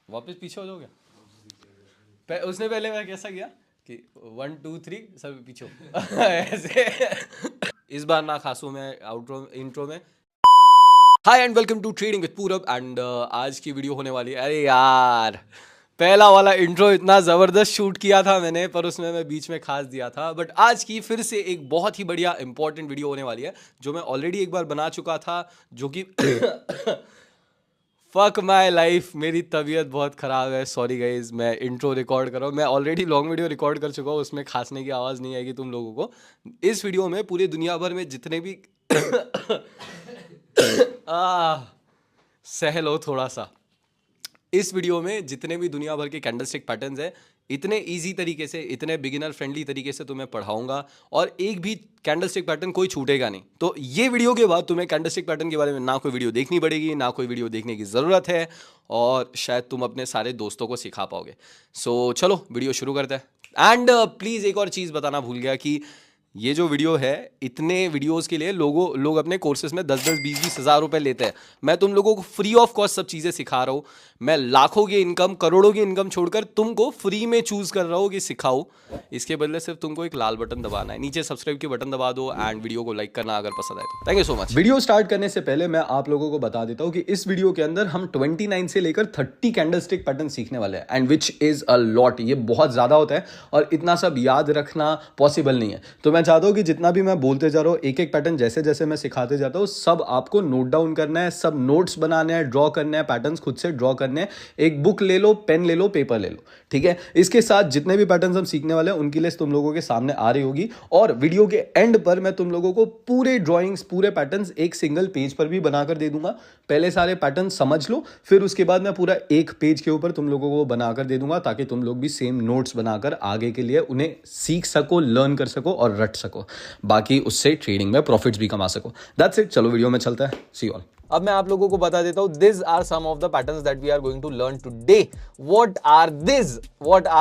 वापस पीछे हो जाओगे। उसने पहले मैं कैसा किया कि 1 2 3 सब पीछे हो। ऐसे। इस बार ना खासू मैं आउटरो इंट्रो में। Hi and welcome to trading with Purab and आज की वीडियो होने वाली है। अरे यार, पहला वाला इंट्रो इतना ज़बरदस्त शूट किया था मैंने, पर उसमें मैं बीच में खास दिया था। बट आज की फिर से एक बहुत ही बढ़िया इंपॉर्टेंट वीडियो होने वाली है, जो मैं ऑलरेडी एक बार बना चुका था, जो कि फक माई लाइफ, मेरी तबीयत बहुत ख़राब है। सॉरी गाइज, मैं इंट्रो रिकॉर्ड कर रहा हूँ। मैं ऑलरेडी लॉन्ग वीडियो रिकॉर्ड कर चुका हूँ, उसमें खांसने की आवाज़ नहीं आएगी तुम लोगों को। इस वीडियो में पूरी दुनिया भर में जितने भी सह लो थोड़ा सा। इस वीडियो में जितने भी दुनिया भर के कैंडलस्टिक पैटर्न्स हैं, इतने इजी तरीके से, इतने बिगिनर फ्रेंडली तरीके से तुम्हें पढ़ाऊंगा, और एक भी कैंडलस्टिक पैटर्न कोई छूटेगा नहीं। तो ये वीडियो के बाद तुम्हें कैंडलस्टिक पैटर्न के बारे में ना कोई वीडियो देखनी पड़ेगी, ना कोई वीडियो देखने की ज़रूरत है, और शायद तुम अपने सारे दोस्तों को सिखा पाओगे। सो चलो वीडियो शुरू करते हैं। एंड प्लीज़ एक और चीज़ बताना भूल गया कि ये जो वीडियो है, इतने वीडियोस के लिए लोग अपने कोर्सेज में 10-10 20-20 हज़ार रुपए लेते हैं। मैं तुम लोगों को फ्री ऑफ कॉस्ट सब चीज़ें सिखा रहा हूँ। मैं लाखों की इनकम, करोड़ों की इनकम छोड़कर तुमको फ्री में चूज कर रहा हूँ कि सिखाऊं। इसके बदले सिर्फ तुमको एक लाल बटन दबाना है, नीचे सब्सक्राइब की बटन दबा दो एंड वीडियो को लाइक करना अगर पसंद आए तो। Thank you so much. Video start करने से पहले मैं आप लोगों को बता देता हूँ कि इस वीडियो के अंदर हम 29 से लेकर 30 कैंडलस्टिक पैटर्न सीखने वाले हैं, and which is a lot. ये बहुत ज्यादा होता है और इतना सब याद रखना पॉसिबल नहीं है। तो मैं चाहता हूँ कि जितना भी मैं बोलते जा रहा हूँ, एक एक पैटर्न जैसे जैसे मैं सिखाते जाता हूँ, सब आपको नोट डाउन करना है, सब नोट्स बनाने हैं, ड्रॉ करने हैं, पैटर्न्स खुद से ड्रॉ करने हैं। एक बुक ले लो, पेन ले लो, पेपर ले लो, ठीक है। इसके साथ जितने भी पैटर्न्स हम सीखने वाले हैं उनकी लिस्ट तुम लोगों के सामने आ रही होगी, और वीडियो के एंड पर मैं तुम लोगों को पूरे ड्राइंग्स, पूरे पैटर्न्स एक सिंगल पेज पर भी बनाकर दे दूंगा। पहले सारे पैटर्न समझ लो, फिर उसके बाद मैं पूरा एक पेज के ऊपर तुम लोगों को बनाकर दे दूंगा, ताकि तुम लोग भी सेम नोट्स बनाकर आगे के लिए उन्हें सीख सको, लर्न कर सको और रट सको। बाकी उससे ट्रेडिंग में प्रॉफिट्स भी कमा सको। That's it. चलो वीडियो में चलता है। See all. अब मैं आप लोगों को बता देता हूं, this are some of the patterns that we are going to learn today. What are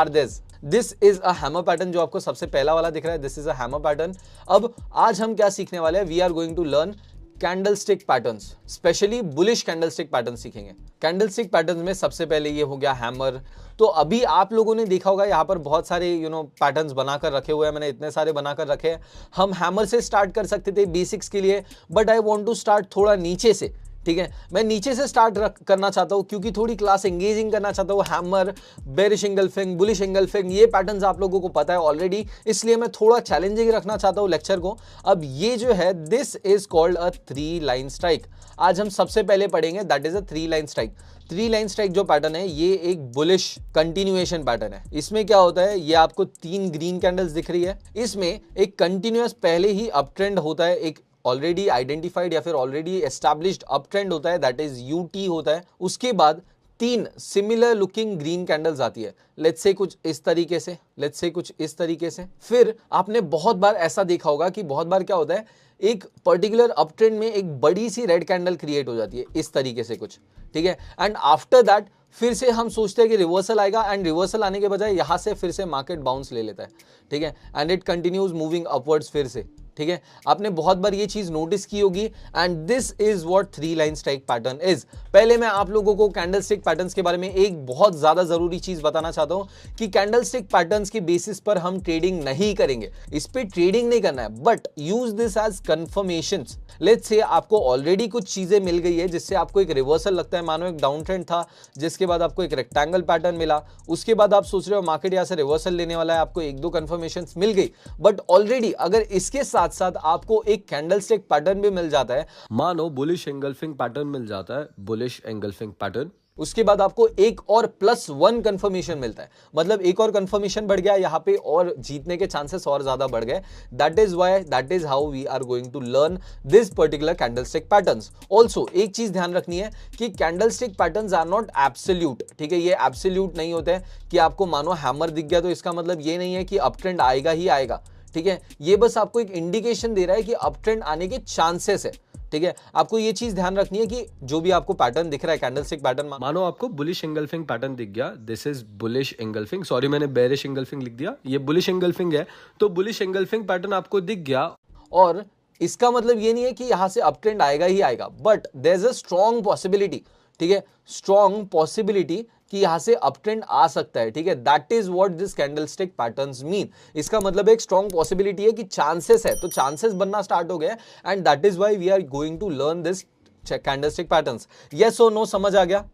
this? This is a hammer pattern, जो आपको सबसे पहला वाला दिख रहा है। This is a hammer pattern. अब आज हम क्या सीखने वाले हैं? We are going to learn candlestick patterns, specially bullish candlestick pattern सीखेंगे। कैंडलस्टिक पैटर्न्स में सबसे पहले ये हो गया हैमर। तो अभी आप लोगों ने देखा होगा यहाँ पर बहुत सारे पैटर्न्स बनाकर रखे हुए हैं। मैंने इतने सारे बनाकर रखे हैं। हम हैमर से स्टार्ट कर सकते थे बेसिक्स के लिए, but I want to start थोड़ा नीचे से, ठीक है। मैं नीचे से स्टार्ट करना चाहता हूं, क्योंकि थोड़ी क्लास एंगेजिंग करना चाहता हूं। Hammer, bearish engulfing, bullish engulfing, ये पैटर्न्स आप लोगों को पता है ऑलरेडी, इसलिए मैं थोड़ा चैलेंजिंग रखना चाहता हूं लेक्चर को। अब ये जो है, this is called a 3 line strike. आज हम सबसे पहले पढ़ेंगे, that is a 3 line strike. 3 line strike जो पैटर्न है, ये एक बुलिश कंटिन्यूएशन पैटर्न है। इसमें क्या होता है, ये आपको 3 ग्रीन कैंडल्स दिख रही है। इसमें एक कंटिन्यूअस पहले ही अप ट्रेंड होता है, एक ऑलरेडी आइडेंटिफाइड या फिर ऑलरेडी एस्टैब्लिश्ड अप ट्रेंड होता है, दैट इज यूटी होता है। उसके बाद 3 सिमिलर लुकिंग ग्रीन कैंडल्स आती है। लेट्स से कुछ इस तरीके से, लेट्स से कुछ इस तरीके से। फिर आपने बहुत बार ऐसा देखा होगा कि बहुत बार क्या होता है, एक पर्टिकुलर अप ट्रेंड में एक बड़ी सी रेड कैंडल क्रिएट हो जाती है इस तरीके से कुछ, ठीक है। एंड आफ्टर दैट फिर से हम सोचते हैं कि रिवर्सल आएगा, एंड रिवर्सल आने के बजाय यहां से फिर से मार्केट बाउंस ले लेता है, ठीक है। And it continues moving upwards फिर से, ठीक है। आपने बहुत बार ये चीज नोटिस की होगी। And this is what 3 line strike pattern is. पहले मैं आप लोगों को कैंडलस्टिक पैटर्न्स के बारे में एक बहुत ज्यादा जरूरी चीज बताना चाहता हूं, कि कैंडलस्टिक पैटर्न्स के बेसिस पर हम ट्रेडिंग नहीं करेंगे। इस पे ट्रेडिंग नहीं करना है, but use this as confirmations. Let's say आपको ऑलरेडी कुछ चीजें मिल गई है, जिससे आपको एक रिवर्सल लगता है। मानो एक डाउन ट्रेंड था, जिसके बाद आपको एक रेक्टेंगल पैटर्न मिला, उसके बाद आप सोच रहे हो मार्केट यहां से रिवर्सल लेने वाला है, आपको 1-2 कंफर्मेशंस मिल गई। बट ऑलरेडी अगर इसके साथ साथ आपको एक कैंडलस्टिक पैटर्न भी मिल जाता है, मानो बुलिश एंगल्फिंग पैटर्न मिल जाता है, बुलिश एंगल्फिंग पैटर्न, उसके बाद आपको एक और +1 कंफर्मेशन मिलता है, मतलब एक और कंफर्मेशन बढ़ गया यहाँ पे, और जीतने के चांसेस और ज्यादा बढ़ गए। That is how we are going to learn this particular candlestick patterns. Also एक चीज ध्यान रखनी है कि candlestick patterns are not absolute, ठीक है। ये एब्सोल्यूट नहीं होते हैं कि आपको मानो हैमर दिख गया तो इसका मतलब ये नहीं है कि अप ट्रेंड आएगा ही आएगा, ठीक है। ये बस आपको एक इंडिकेशन दे रहा है कि अप ट्रेंड आने के चांसेस है, ठीक है। आपको ये चीज ध्यान रखनी है कि जो भी आपको पैटर्न दिख रहा है, कैंडलस्टिक पैटर्न, मानो आपको बुलिश एंगल्फिंग पैटर्न दिख गया, this is bullish engulfing, sorry मैंने बेरिश एंगल्फिंग लिख दिया, ये बुलिश एंगल्फिंग है। तो बुलिश एंगल्फिंग पैटर्न आपको दिख गया, और इसका मतलब ये नहीं है कि यहां से अप ट्रेंड आएगा ही आएगा, but there is a strong possibility, ठीक है, स्ट्रॉन्ग पॉसिबिलिटी कि यहां से अप ट्रेंड आ सकता है, ठीक है। That is what this candlestick patterns mean. इसका मतलब एक स्ट्रॉन्ग पॉसिबिलिटी है कि चांसेस है, तो चांसेस बनना स्टार्ट हो गए and that is why we are going to learn this candlestick patterns. Yes और नो, समझ आ गया?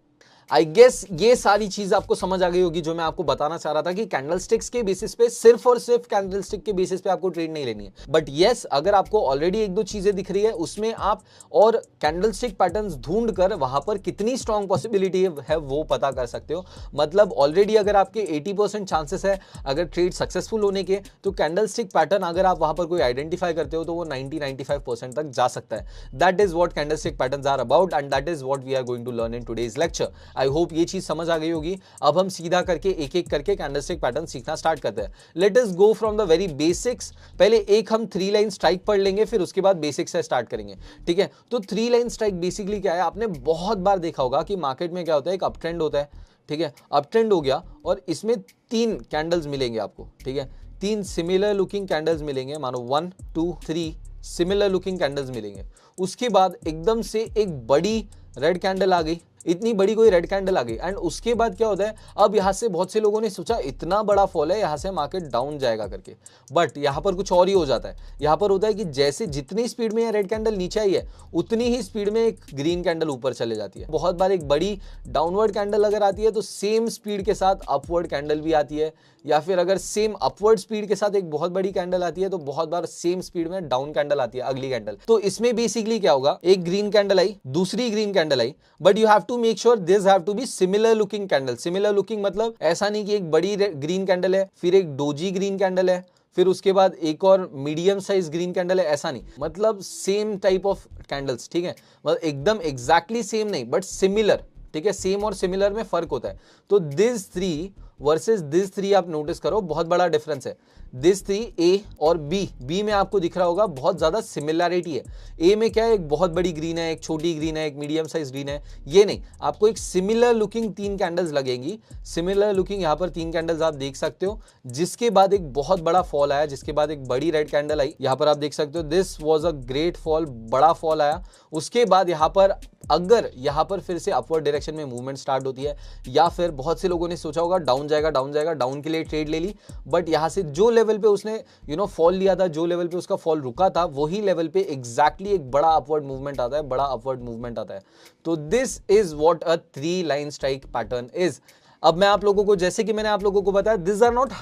आई गेस ये सारी चीज आपको समझ आ गई होगी जो मैं आपको बताना चाह रहा था कि कैंडलस्टिक्स के बेसिस पे, सिर्फ और सिर्फ कैंडलस्टिक के बेसिस पे आपको ट्रेड नहीं लेनी है। बट यस, अगर आपको ऑलरेडी एक दो चीजें दिख रही है उसमें आप और कैंडलस्टिक पैटर्न्स ढूंढ कर वहां पर कितनी स्ट्रॉन्ग पॉसिबिलिटी है वो पता कर सकते हो। मतलब ऑलरेडी अगर आपके 80% चांसेस है अगर ट्रेड सक्सेसफुल होने के, तो कैंडलस्टिक पैटर्न अगर आप वहां पर कोई आइडेंटिफाई करते हो तो वो 90-95% तक जा सकता है। That is what candlestick patterns are about and that is what we are going to learn in today's lecture. I hope ये चीज समझ आ गई होगी। अब हम सीधा करके एक एक करके कैंडलस्टिक पैटर्न सीखना स्टार्ट करते हैं। Late us go from the very basics. पहले एक हम 3 लाइन स्ट्राइक पढ़ लेंगे, फिर उसके बाद बेसिक्स से स्टार्ट करेंगे, ठीक है। तो 3 लाइन स्ट्राइक बेसिकली क्या है, आपने बहुत बार देखा होगा कि मार्केट में क्या होता है, एक अप ट्रेंड होता है, ठीक है। अप ट्रेंड हो गया और इसमें 3 कैंडल्स मिलेंगे आपको, ठीक है। 3 सिमिलर लुकिंग कैंडल्स मिलेंगे, मानो 1 2 3 सिमिलर लुकिंग कैंडल्स मिलेंगे। उसके बाद एकदम से एक बड़ी रेड कैंडल आ गई, इतनी बड़ी कोई रेड कैंडल आ गई एंड उसके बाद क्या होता है, अब यहां से बहुत से लोगों ने सोचा इतना बड़ा फॉल है, यहां से मार्केट डाउन जाएगा करके, बट यहां पर कुछ और ही हो जाता है। यहां पर होता है कि जैसे जितनी स्पीड में ये रेड कैंडल नीचे आई है उतनी ही स्पीड में एक ग्रीन कैंडल ऊपर चले जाती है। बहुत बार एक बड़ी डाउनवर्ड कैंडल अगर आती है तो सेम स्पीड के साथ अपवर्ड कैंडल भी आती है, या फिर अगर सेम अपवर्ड स्पीड के साथ एक बहुत बड़ी कैंडल आती है तो बहुत बार सेम स्पीड में डाउन कैंडल आती है, अगली कैंडल। तो इसमें बेसिकली क्या होगा, एक ग्रीन कैंडल आई, दूसरी ग्रीन कैंडल आई, but you have to make sure this have to be similar looking candle. Similar looking मतलब ऐसा नहीं कि एक बड़ी ग्रीन कैंडल है फिर एक डोजी ग्रीन कैंडल है फिर उसके बाद एक और मीडियम साइज ग्रीन कैंडल है, ऐसा नहीं। मतलब सेम टाइप ऑफ कैंडल्स, ठीक है। मतलब एकदम एग्जैक्टली सेम नहीं बट सिमिलर, ठीक है। सेम और सिमिलर में फर्क होता है। तो दिस 3 वर्सेस दिस 3 आप नोटिस करो, बहुत बड़ा डिफरेंस है। दिस 3 ए और बी में आपको दिख रहा होगा बहुत ज्यादा सिमिलैरिटी है। ए में क्या है, एक बहुत बड़ी ग्रीन है, एक छोटी ग्रीन है, एक मीडियम साइज ग्रीन है, ये नहीं, आपको एक सिमिलर लुकिंग 3 कैंडल्स लगेंगी। सिमिलर लुकिंग यहाँ पर 3 कैंडल्स आप देख सकते हो, जिसके बाद एक बहुत बड़ा फॉल आया, जिसके बाद एक बड़ी रेड कैंडल आई, यहाँ पर आप देख सकते हो this was a great fall, बड़ा फॉल आया। उसके बाद यहाँ पर अगर यहाँ पर फिर से अपवर्ड डायरेक्शन में मूवमेंट स्टार्ट होती है, या फिर बहुत से लोगों ने सोचा होगा डाउन जाएगा डाउन जाएगा, डाउन के लिए ट्रेड ले ली, बट यहाँ से जो लेवल पे उसने फॉल लिया था, जो लेवल पे उसका फॉल रुका था, वही लेवल पे एग्जैक्टली एक बड़ा अपवर्ड मूवमेंट आता है, बड़ा अपवर्ड मूवमेंट आता है। तो this is what a 3 line strike pattern is. अब मैं आप लोगों को, जैसे कि मैंने आप लोगों को बताया, दिस आर नॉट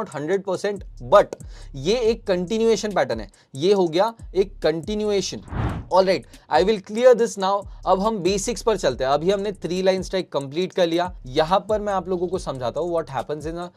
100%, बट ये एक कंटिन्यूएशन पैटर्न है। ये हो गया एक continuation. Alright, I will clear this now. अब हम बेसिक्स पर चलते हैं। अभी हमने 3 लाइन स्ट्राइक कंप्लीट कर लिया। यहां पर मैं आप लोगों को समझाता हूं what happens in a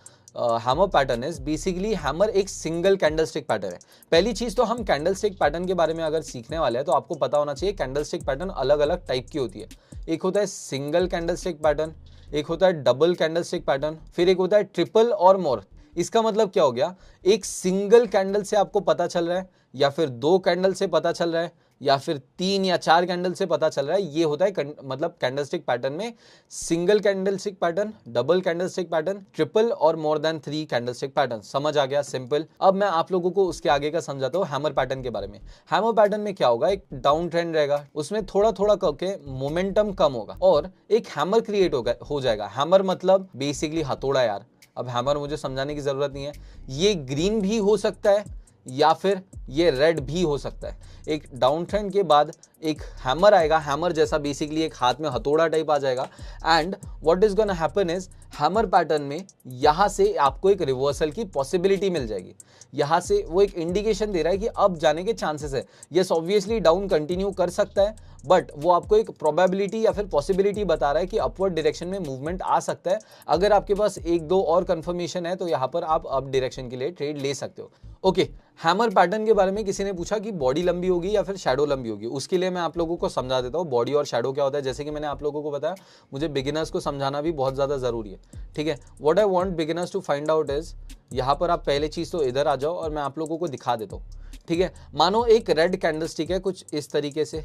hammer pattern is. Basically hammer एक सिंगल कैंडलस्टिक पैटर्न है। पहली चीज तो हम कैंडलस्टिक पैटर्न के बारे में अगर सीखने वाले हैं तो आपको पता होना चाहिए कैंडलस्टिक पैटर्न अलग अलग टाइप की होती है। एक होता है सिंगल कैंडलस्टिक पैटर्न, एक होता है डबल कैंडलस्टिक पैटर्न, फिर एक होता है ट्रिपल और मोर। इसका मतलब क्या हो गया, एक सिंगल कैंडल से आपको पता चल रहा है, या फिर 2 कैंडल से पता चल रहा है, या फिर 3 या 4 कैंडल से पता चल रहा है। ये होता है मतलब कैंडलस्टिक पैटर्न में single candlestick pattern, double candlestick pattern, triple और मोर देन 3 कैंडलस्टिक पैटर्न। समझ आ गया, सिंपल। अब मैं आप लोगों को उसके आगे का समझाता हूँ हैमर पैटर्न के बारे में। हैमर पैटर्न में क्या होगा, एक डाउन ट्रेंड रहेगा, उसमें थोड़ा थोड़ा करके मोमेंटम कम होगा और एक हैमर क्रिएट हो जाएगा। हैमर मतलब बेसिकली हथौड़ा यार। अब हैमर मुझे समझाने की जरूरत नहीं है। ये ग्रीन भी हो सकता है या फिर ये रेड भी हो सकता है। एक डाउन ट्रेंड के बाद एक हैमर आएगा, हैमर जैसा बेसिकली एक हाथ में हथौड़ा टाइप आ जाएगा। And what is gonna happen is, hammer pattern में यहां से आपको एक रिवर्सल की पॉसिबिलिटी मिल जाएगी। यहां से वो एक इंडिकेशन दे रहा है कि अब जाने के चांसेस है। यस, ऑब्वियसली डाउन कंटिन्यू कर सकता है, बट वो आपको एक प्रोबेबिलिटी या फिर पॉसिबिलिटी बता रहा है कि अपवर्ड डायरेक्शन में मूवमेंट आ सकता है। अगर आपके पास 1-2 और कंफर्मेशन है तो यहाँ पर आप अप डायरेक्शन के लिए ट्रेड ले सकते हो। ओके, हैमर पैटर्न के बारे में किसी ने पूछा कि बॉडी लंबी होगी या फिर शैडो लंबी होगी। उसके लिए मैं आप लोगों को समझा देता हूँ बॉडी और शैडो क्या होता है। जैसे कि मैंने आप लोगों को बताया, मुझे बिगिनर्स को समझाना भी बहुत ज़्यादा ज़रूरी है, ठीक है। What I want beginners to find out is, यहाँ पर आप पहले चीज़ तो इधर आ जाओ और मैं आप लोगों को दिखा देता हूँ, ठीक है। मानो एक रेड कैंडलस्टिक है कुछ इस तरीके से,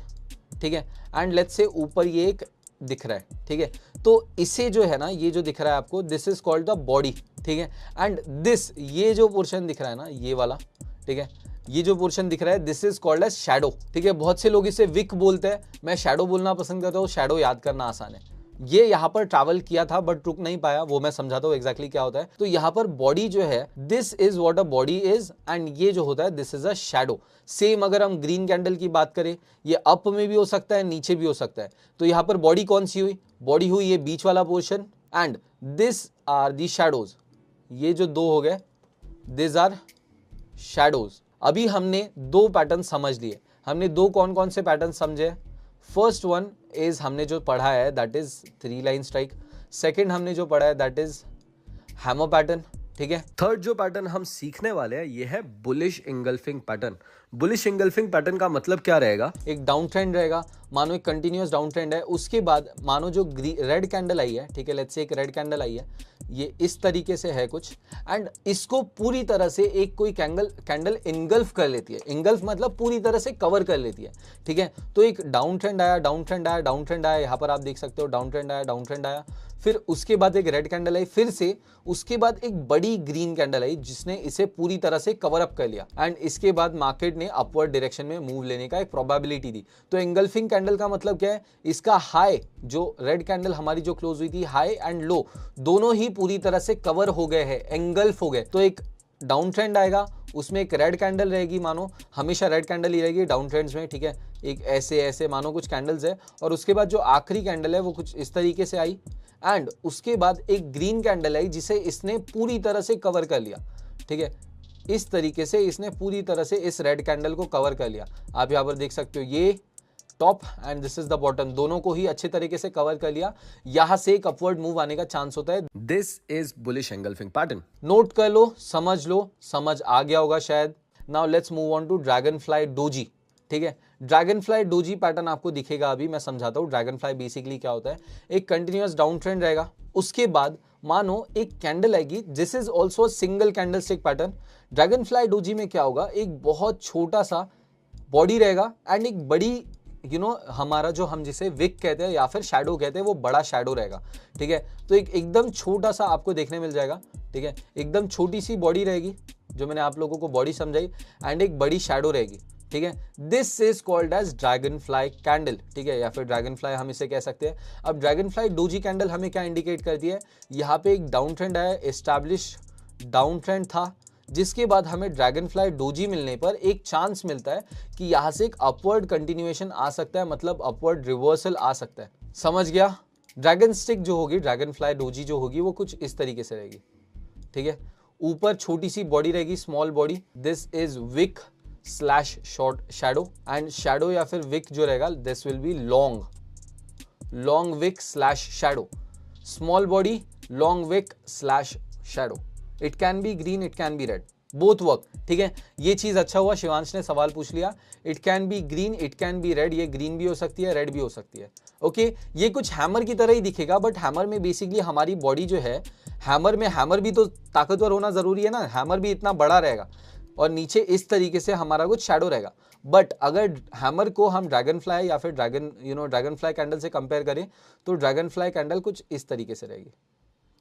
ठीक है, एंड लेट्स से ऊपर ये एक दिख रहा है, ठीक है। तो इसे जो है ना, ये जो दिख रहा है आपको, this is called the body, ठीक है। एंड दिस, ये जो पोर्शन दिख रहा है ना, ये वाला, ठीक है, ये जो पोर्शन दिख रहा है, this is called as shadow, ठीक है। बहुत से लोग इसे विक बोलते हैं, मैं शैडो बोलना पसंद करता हूँ, शैडो याद करना आसान है, ये यहाँ पर ट्रैवल किया था बट रुक नहीं पाया, वो मैं समझाता हूँ एग्जैक्टली क्या होता है। तो यहाँ पर बॉडी जो है, this is what a body is, and ये जो होता है this is a shadow. Same अगर हम ग्रीन कैंडल की बात करें, ये अप में भी हो सकता है, नीचे भी हो सकता है। तो यहाँ पर बॉडी कौन सी हुई, बॉडी हुई ये बीच वाला portion, and this are the shadows. ये जो दो हो गए, दिस आर शैडोज। अभी हमने दो पैटर्न समझ लिए। हमने दो कौन कौन से पैटर्न समझे? फर्स्ट वन इज हमने जो पढ़ा है that is 3 line strike. Second हमने जो पढ़ा है दैट इज हैमर पैटर्न, ठीक है। थर्ड जो पैटर्न हम सीखने वाले हैं ये है bullish engulfing pattern. Bullish engulfing pattern का मतलब क्या रहेगा? एक डाउन ट्रेंड रहेगा, मानो एक कंटिन्यूअस डाउन ट्रेंड है, उसके बाद मानो जो रेड कैंडल आई है, ठीक है, लेट्स से एक रेड कैंडल आई है, ये इस तरीके से है कुछ, एंड इसको पूरी तरह से एक कोई कैंडल इनगल्फ कर लेती है। इनगल्फ मतलब पूरी तरह से कवर कर लेती है, ठीक है। तो एक डाउन ट्रेंड आया, डाउन ट्रेंड आया, डाउन ट्रेंड आया, यहाँ पर आप देख सकते हो डाउन ट्रेंड आया, डाउन ट्रेंड आया, फिर उसके बाद एक रेड कैंडल आई, फिर से उसके बाद एक बड़ी ग्रीन कैंडल आई जिसने इसे पूरी तरह से कवर अप कर लिया, एंड इसके बाद मार्केट ने अपवर्ड डायरेक्शन में मूव लेने का एक प्रोबेबिलिटी दी। तो एंगल्फिंग कैंडल का मतलब क्या है? इसका हाई, जो रेड कैंडल हमारी जो क्लोज हुई थी, हाई एंड लो दोनों ही पूरी तरह से कवर हो गए हैं, एंगल्फ हो गए। तो एक डाउन ट्रेंड आएगा, उसमें एक रेड कैंडल रहेगी, मानो हमेशा रेड कैंडल ही रहेगी डाउन ट्रेंड्स में, ठीक है। एक ऐसे ऐसे मानो कुछ कैंडल्स है, और उसके बाद जो आखिरी कैंडल है वो कुछ इस तरीके से आई, एंड उसके बाद एक ग्रीन कैंडल आई जिसे इसने पूरी तरह से कवर कर लिया, ठीक है। इस तरीके से इसने पूरी तरह से इस रेड कैंडल को कवर कर लिया। आप यहाँ पर देख सकते हो ये top and this is the bottom, दोनों को ही अच्छे तरीके से कवर कर लिया। यहां से एक अपवर्ड मूव आने का चांस होता है। This is bullish engulfing pattern. Note कर लो, समझ आ गया होगा शायद। Now let's move on to dragonfly doji, ठीक है। ड्रैगन फ्लाई डोजी पैटर्न आपको दिखेगा, अभी मैं समझाता हूँ। ड्रैगन फ्लाई बेसिकली क्या होता है? एक कंटिन्यूअस डाउन ट्रेंड रहेगा, उसके बाद मानो एक कैंडल आएगी, this is also single candle stick pattern. Dragon fly doji में क्या होगा? एक बहुत छोटा सा बॉडी रहेगा एंड एक बड़ी हमारा जो हम जिसे विक कहते हैं या फिर शैडो कहते हैं, वो बड़ा शैडो रहेगा, ठीक है। तो एक एकदम छोटा सा आपको देखने मिल जाएगा, ठीक है। एकदम छोटी सी बॉडी रहेगी, जो मैंने आप लोगों को बॉडी समझाई, एंड एक बड़ी शैडो रहेगी, ठीक है। This is called as dragonfly candle, ठीक है, या फिर ड्रैगन फ्लाई हम इसे कह सकते हैं। अब ड्रैगन फ्लाई डोजी कैंडल हमें क्या इंडिकेट करती है? यहाँ पे एक डाउन ट्रेंड आया, एस्टैब्लिश डाउन ट्रेंड था, जिसके बाद हमें ड्रैगन फ्लाई डोजी मिलने पर एक चांस मिलता है कि यहाँ से एक अपवर्ड कंटिन्यूएशन आ सकता है, मतलब अपवर्ड रिवर्सल आ सकता है। समझ गया? ड्रैगन स्टिक जो होगी, ड्रैगन फ्लाई डोजी जो होगी, वो कुछ इस तरीके से रहेगी, ठीक है। ऊपर छोटी सी बॉडी रहेगी, small body, this is wick slash short shadow, and shadow या फिर विक जो रहेगा this will be long wick slash shadow. Small body, long wick slash shadow. It can be green, it can be red, both work, ठीक है। ये चीज अच्छा हुआ शिवांश ने सवाल पूछ लिया। It can be green, it can be red, ये ग्रीन भी हो सकती है, रेड भी हो सकती है, ओके। ये कुछ हैमर की तरह ही दिखेगा, बट हैमर में बेसिकली हमारी बॉडी जो है, हैमर भी तो ताकतवर होना जरूरी है ना, हैमर भी इतना बड़ा रहेगा और नीचे इस तरीके से हमारा कुछ शैडो रहेगा। बट अगर हैमर को हम ड्रैगन फ्लाई या फिर ड्रैगन फ्लाई कैंडल से कंपेयर करें, तो ड्रैगन फ्लाई कैंडल कुछ इस तरीके से रहेगी,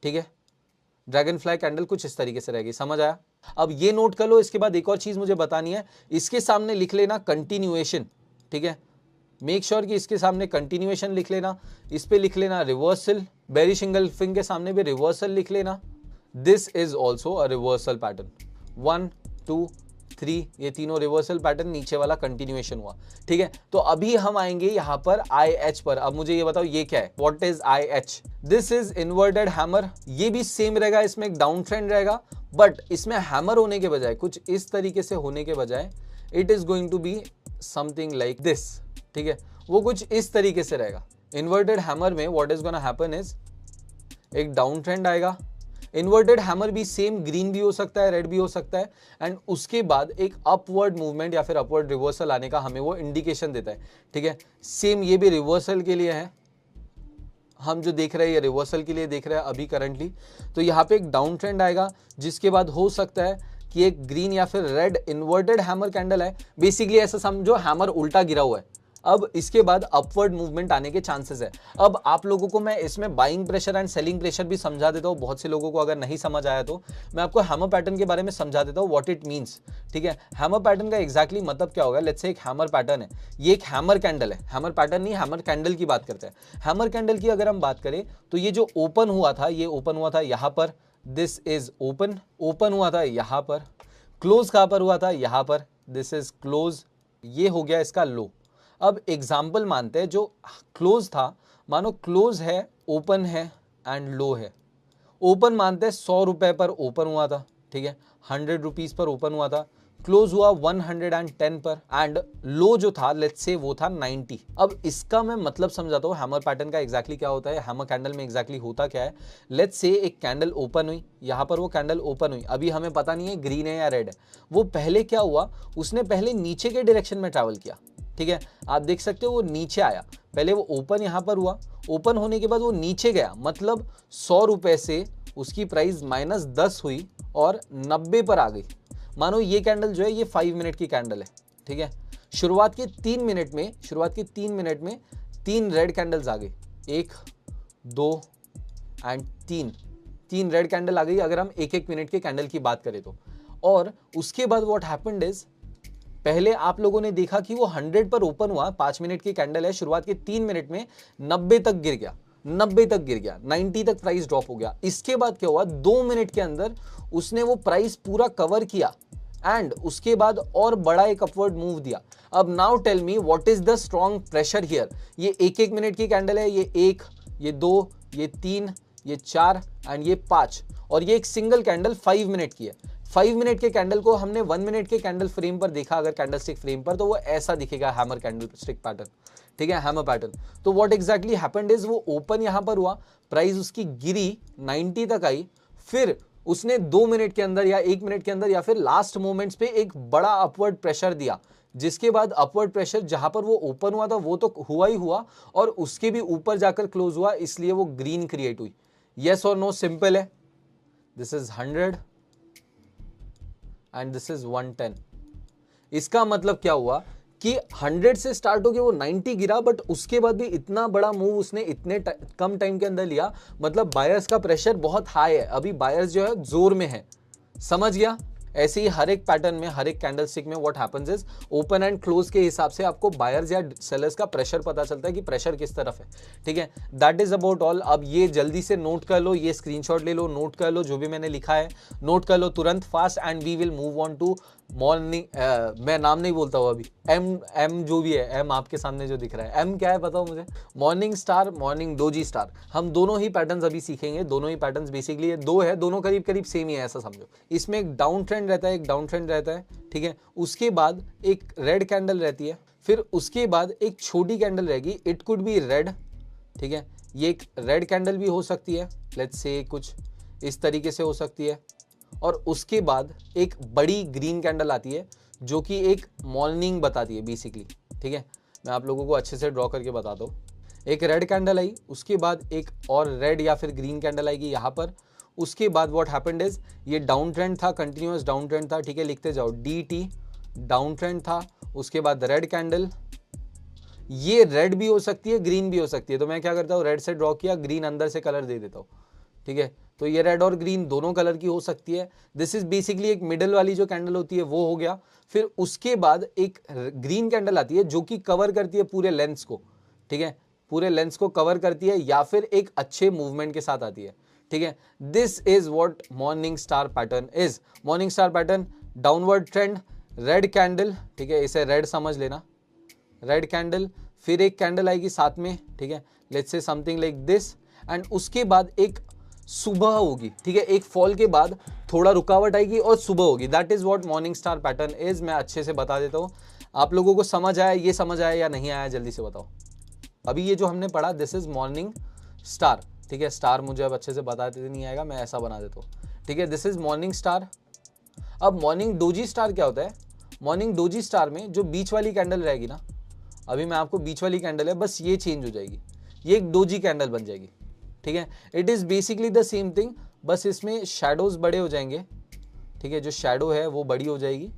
ठीक है। ड्रैगन फ्लाई कैंडल कुछ इस तरीके से रहेगी, समझ आया? अब ये नोट कर लो। इसके बाद एक और चीज मुझे बतानी है, इसके सामने लिख लेना कंटिन्यूएशन, ठीक है। मेक श्योर कि इसके सामने कंटिन्यूएशन लिख लेना, इस पे लिख लेना रिवर्सल, बेरिश इंगल्फिंग के सामने भी रिवर्सल लिख लेना। This is also a reversal pattern, 1 2 3, ये तीनों रिवर्सल पैटर्न, नीचे वाला कंटिन्यूएशन हुआ, ठीक है। तो अभी हम आएंगे यहाँ पर IH पर। अब मुझे ये बताओ ये क्या है? What is IH? This is inverted hammer. ये भी सेम रहेगा, इसमें एक डाउन ट्रेंड रहेगा, बट इसमें हैमर होने के बजाय, कुछ इस तरीके से होने के बजाय, it is going to be something like this, ठीक है। वो कुछ इस तरीके से रहेगा। इन्वर्टेड हैमर में what is gonna happen is, एक डाउन ट्रेंड आएगा। इन्वर्टेड हैमर भी सेम ग्रीन भी हो सकता है, रेड भी हो सकता है, एंड उसके बाद एक अपवर्ड मूवमेंट या फिर अपवर्ड रिवर्सल आने का हमें वो इंडिकेशन देता है, ठीक है। सेम ये भी रिवर्सल के लिए है, हम जो देख रहे हैं ये रिवर्सल के लिए देख रहे हैं अभी करंटली। तो यहाँ पे एक डाउन ट्रेंड आएगा, जिसके बाद हो सकता है कि एक ग्रीन या फिर रेड इन्वर्टेड हैमर कैंडल है। बेसिकली ऐसा समझो हैमर उल्टा गिरा हुआ है। अब इसके बाद अपवर्ड मूवमेंट आने के चांसेस है। अब आप लोगों को मैं इसमें buying pressure and selling pressure भी समझा देता हूँ। बहुत से लोगों को अगर नहीं समझ आया तो मैं आपको हैमर पैटर्न के बारे में समझा देता हूँ, व्हाट इट मींस। ठीक है, हैमर पैटर्न का एग्जैक्टली मतलब क्या होगा। लेट्स से एक हैमर पैटर्न है, ये एक हैमर कैंडल है, हैमर पैटर्न नहीं, हैमर कैंडल की बात करते हैं। हैमर कैंडल की अगर हम बात करें तो ये जो ओपन हुआ था, ये ओपन हुआ था यहाँ पर, दिस इज ओपन, ओपन हुआ था यहाँ पर, क्लोज कहाँ पर हुआ था, यहाँ पर, दिस इज क्लोज, ये हो गया इसका लो। अब एग्जाम्पल मानते हैं, जो क्लोज था, मानो क्लोज है, ओपन है एंड लो है। ओपन मानते हैं 100 रुपए पर ओपन हुआ था, ठीक है, 100 रुपीज पर ओपन हुआ था, क्लोज हुआ 110 पर, एंड लो जो था लेट्स से वो था 90। अब इसका मैं मतलब समझाता हूँ हैमर पैटर्न का एग्जैक्टली क्या होता है, हैमर कैंडल में एग्जैक्टली होता क्या है। लेट्स से एक कैंडल ओपन हुई, यहाँ पर वो कैंडल ओपन हुई, अभी हमें पता नहीं है ग्रीन है या रेड है। वो पहले क्या हुआ, उसने पहले नीचे के डायरेक्शन में ट्रैवल किया, ठीक है, आप देख सकते हो वो नीचे आया। पहले वो ओपन यहाँ पर हुआ, ओपन होने के बाद वो नीचे गया, मतलब 100 रुपए से उसकी प्राइस -10 हुई और 90 पर आ गई। मानो ये कैंडल जो है ये 5 मिनट की कैंडल है, ठीक है। शुरुआत के 3 मिनट में 3 रेड कैंडल्स आ गई, 1 2 एंड 3 रेड कैंडल आ गई अगर हम 1-1 मिनट के कैंडल की बात करें तो। और उसके बाद व्हाट हैपेंड इज, पहले आप लोगों ने देखा कि वो 100 पर ओपन हुआ, 5 मिनट की कैंडल है, शुरुआत के 3 मिनट में 90 तक गिर गया, 90 तक प्राइस ड्रॉप हो गया। इसके बाद क्या हुआ, 2 मिनट के अंदर उसने वो प्राइस पूरा कवर किया एंड उसके बाद और बड़ा एक अपवर्ड मूव दिया। अब now tell me what is the strong pressure here. ये 1-1 मिनट की कैंडल है, ये 1, ये 2, ये 3, ये 4 एंड ये 5, और ये एक सिंगल कैंडल 5 मिनट की है। 5 मिनट के कैंडल को हमने 1 मिनट के कैंडल फ्रेम पर देखा, अगर कैंडल स्टिक फ्रेम पर, तो वो ऐसा दिखेगा हैमर कैंडल स्टिक पैटर्न, ठीक है, हैमर पैटर्न। तो व्हाट एग्जैक्टली हैपेंड इज, वो ओपन यहां पर हुआ, प्राइस उसकी गिरी 90 तक आई, फिर उसने 2 मिनट के अंदर या 1 मिनट के अंदर या फिर लास्ट मोमेंट्स पे एक बड़ा अपवर्ड प्रेशर दिया, जिसके बाद अपवर्ड प्रेशर जहां पर वो ओपन हुआ था वो तो हुआ ही हुआ, और उसके भी ऊपर जाकर क्लोज हुआ, इसलिए वो ग्रीन क्रिएट हुई। यस और नो, सिंपल है। This is 100 and this is 110। इसका मतलब क्या हुआ कि 100 से स्टार्ट होके वो 90 गिरा, बट उसके बाद भी इतना बड़ा मूव उसने इतने कम टाइम के अंदर लिया, मतलब बायर्स का प्रेशर बहुत हाई है, अभी बायर्स जो है जोर में है, समझ गया। ऐसे ही हर एक पैटर्न में, हर एक कैंडलस्टिक में what happens is, open and close के हिसाब से आपको बायर्स या सेलर्स का प्रेशर पता चलता है कि प्रेशर किस तरफ है, ठीक है। That is about all. अब ये जल्दी से नोट कर लो, ये स्क्रीनशॉट ले लो, नोट कर लो, जो भी मैंने लिखा है नोट कर लो तुरंत, fast, and we will move on to morning. मैं नाम नहीं बोलता हूँ अभी, एम जो भी है, एम आपके सामने जो दिख रहा है, एम क्या है बताओ मुझे, morning star, morning doji star. हम दोनों ही पैटर्न्स अभी सीखेंगे, दोनों ही पैटर्न्स बेसिकली ये 2 है, दोनों करीब करीब सेम ही है, ऐसा समझो। इसमें एक डाउन ट्रेंड रहता है, एक डाउन ट्रेंड रहता है, ठीक है। उसके बाद एक रेड कैंडल रहती है, फिर उसके बाद एक छोटी कैंडल रहेगी, इट कुड बी रेड, ठीक है, ये एक रेड कैंडल भी हो सकती है, लेट्स से कुछ इस तरीके से हो सकती है, और उसके बाद एक बड़ी ग्रीन कैंडल आती है जो कि एक मॉर्निंग बताती है बेसिकली, ठीक है। मैं आप लोगों को अच्छे से ड्रॉ करके बताता हूँ। एक रेड कैंडल आई, उसके बाद एक और रेड या फिर ग्रीन कैंडल आएगी यहाँ पर, उसके बाद व्हाट हैपेंड इज, ये डाउन ट्रेंड था, कंटिन्यूअस डाउन ट्रेंड था, ठीक है, लिखते जाओ, DT डाउन ट्रेंड था, उसके बाद रेड कैंडल, ये रेड भी हो सकती है, ग्रीन भी हो सकती है, तो मैं क्या करता हूँ, रेड से ड्रॉ किया, ग्रीन अंदर से कलर दे देता हूँ, ठीक है। तो ये रेड और ग्रीन दोनों कलर की हो सकती है। दिस इज बेसिकली एक मिडल वाली जो कैंडल होती है वो हो गया। फिर उसके बाद एक ग्रीन कैंडल आती है जो कि कवर करती है पूरे लेंस को, ठीक है, पूरे लेंस को कवर करती है, या फिर एक अच्छे मूवमेंट के साथ आती है, ठीक है। This is what morning star pattern is. Morning star pattern, downward trend, red candle, ठीक है, इसे रेड समझ लेना, रेड कैंडल, फिर एक कैंडल आएगी साथ में, ठीक है, let's say something like this, and उसके बाद एक सुबह होगी, ठीक है, एक फॉल के बाद थोड़ा रुकावट आएगी और सुबह होगी। That is what morning star pattern is. मैं अच्छे से बता देता हूँ, आप लोगों को समझ आया, ये समझ आया या नहीं आया, जल्दी से बताओ। अभी ये जो हमने पढ़ा, दिस इज मॉर्निंग स्टार, ठीक है, स्टार मुझे अब अच्छे से बताते नहीं आएगा, मैं ऐसा बना देता हूँ, ठीक है, दिस इज मॉर्निंग स्टार। अब मॉर्निंग डोजी स्टार क्या होता है, मॉर्निंग डोजी स्टार में जो बीच वाली कैंडल रहेगी ना, अभी मैं आपको बीच वाली कैंडल है, बस ये चेंज हो जाएगी, ये एक डोजी कैंडल बन जाएगी, ठीक है। It is basically the same thing, बस इसमें शैडोज बड़े हो जाएंगे, ठीक है, जो शैडो है वो बड़ी हो जाएगी,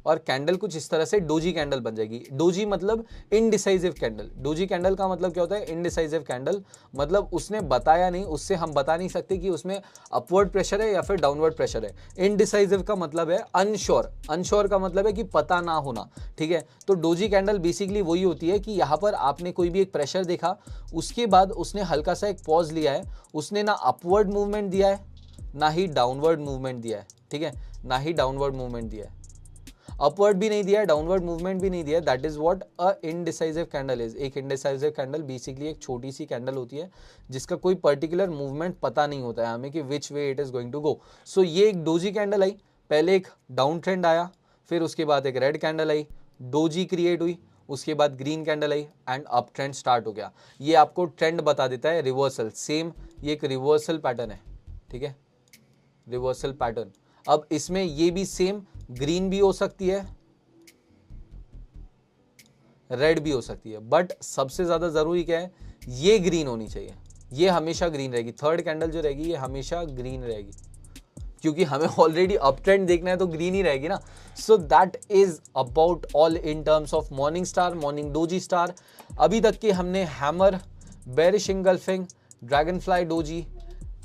और कैंडल कुछ इस तरह से डोजी कैंडल बन जाएगी। डोजी मतलब इनडिसाइसिव कैंडल। डोजी कैंडल का मतलब क्या होता है? इनडिसाइसिव कैंडल मतलब उसने बताया नहीं, उससे हम बता नहीं सकते कि उसमें अपवर्ड प्रेशर है या फिर डाउनवर्ड प्रेशर है। इनडिसाइसिव का मतलब है अनश्योर। अनश्योर का मतलब है कि पता ना होना, ठीक है। तो डोजी कैंडल बेसिकली वही होती है कि यहाँ पर आपने कोई भी एक प्रेशर देखा, उसके बाद उसने हल्का सा एक पॉज लिया है, उसने ना अपवर्ड मूवमेंट दिया है ना ही डाउनवर्ड मूवमेंट दिया है, ठीक है, ना ही डाउनवर्ड मूवमेंट दिया है, अपवर्ड भी नहीं दिया है, डाउनवर्ड मूवमेंट भी नहीं दिया है। That is what a indecisive candle is. एक इनडिसाइसिव कैंडल बेसिकली एक छोटी सी कैंडल होती है जिसका कोई पर्टिकुलर मूवमेंट पता नहीं होता है हमें कि which way it is going to go. So ये एक डोजी कैंडल आई, पहले एक डाउन ट्रेंड आया, फिर उसके बाद एक रेड कैंडल आई, डोजी क्रिएट हुई, उसके बाद green candle I and up trend start हो गया। ये आपको ट्रेंड बता देता है रिवर्सल। सेम ये एक रिवर्सल पैटर्न है, ठीक है, रिवर्सल पैटर्न। अब इसमें ये भी सेम ग्रीन भी हो सकती है, रेड भी हो सकती है, बट सबसे ज्यादा जरूरी क्या है? ये ग्रीन होनी चाहिए, ये हमेशा ग्रीन रहेगी। थर्ड कैंडल जो रहेगी ये हमेशा ग्रीन रहेगी, क्योंकि हमें ऑलरेडी अप ट्रेंड देखना है तो ग्रीन ही रहेगी ना। सो that is about all in terms of morning star, morning doji star. अभी तक के हमने hammer, bearish engulfing, dragon fly doji,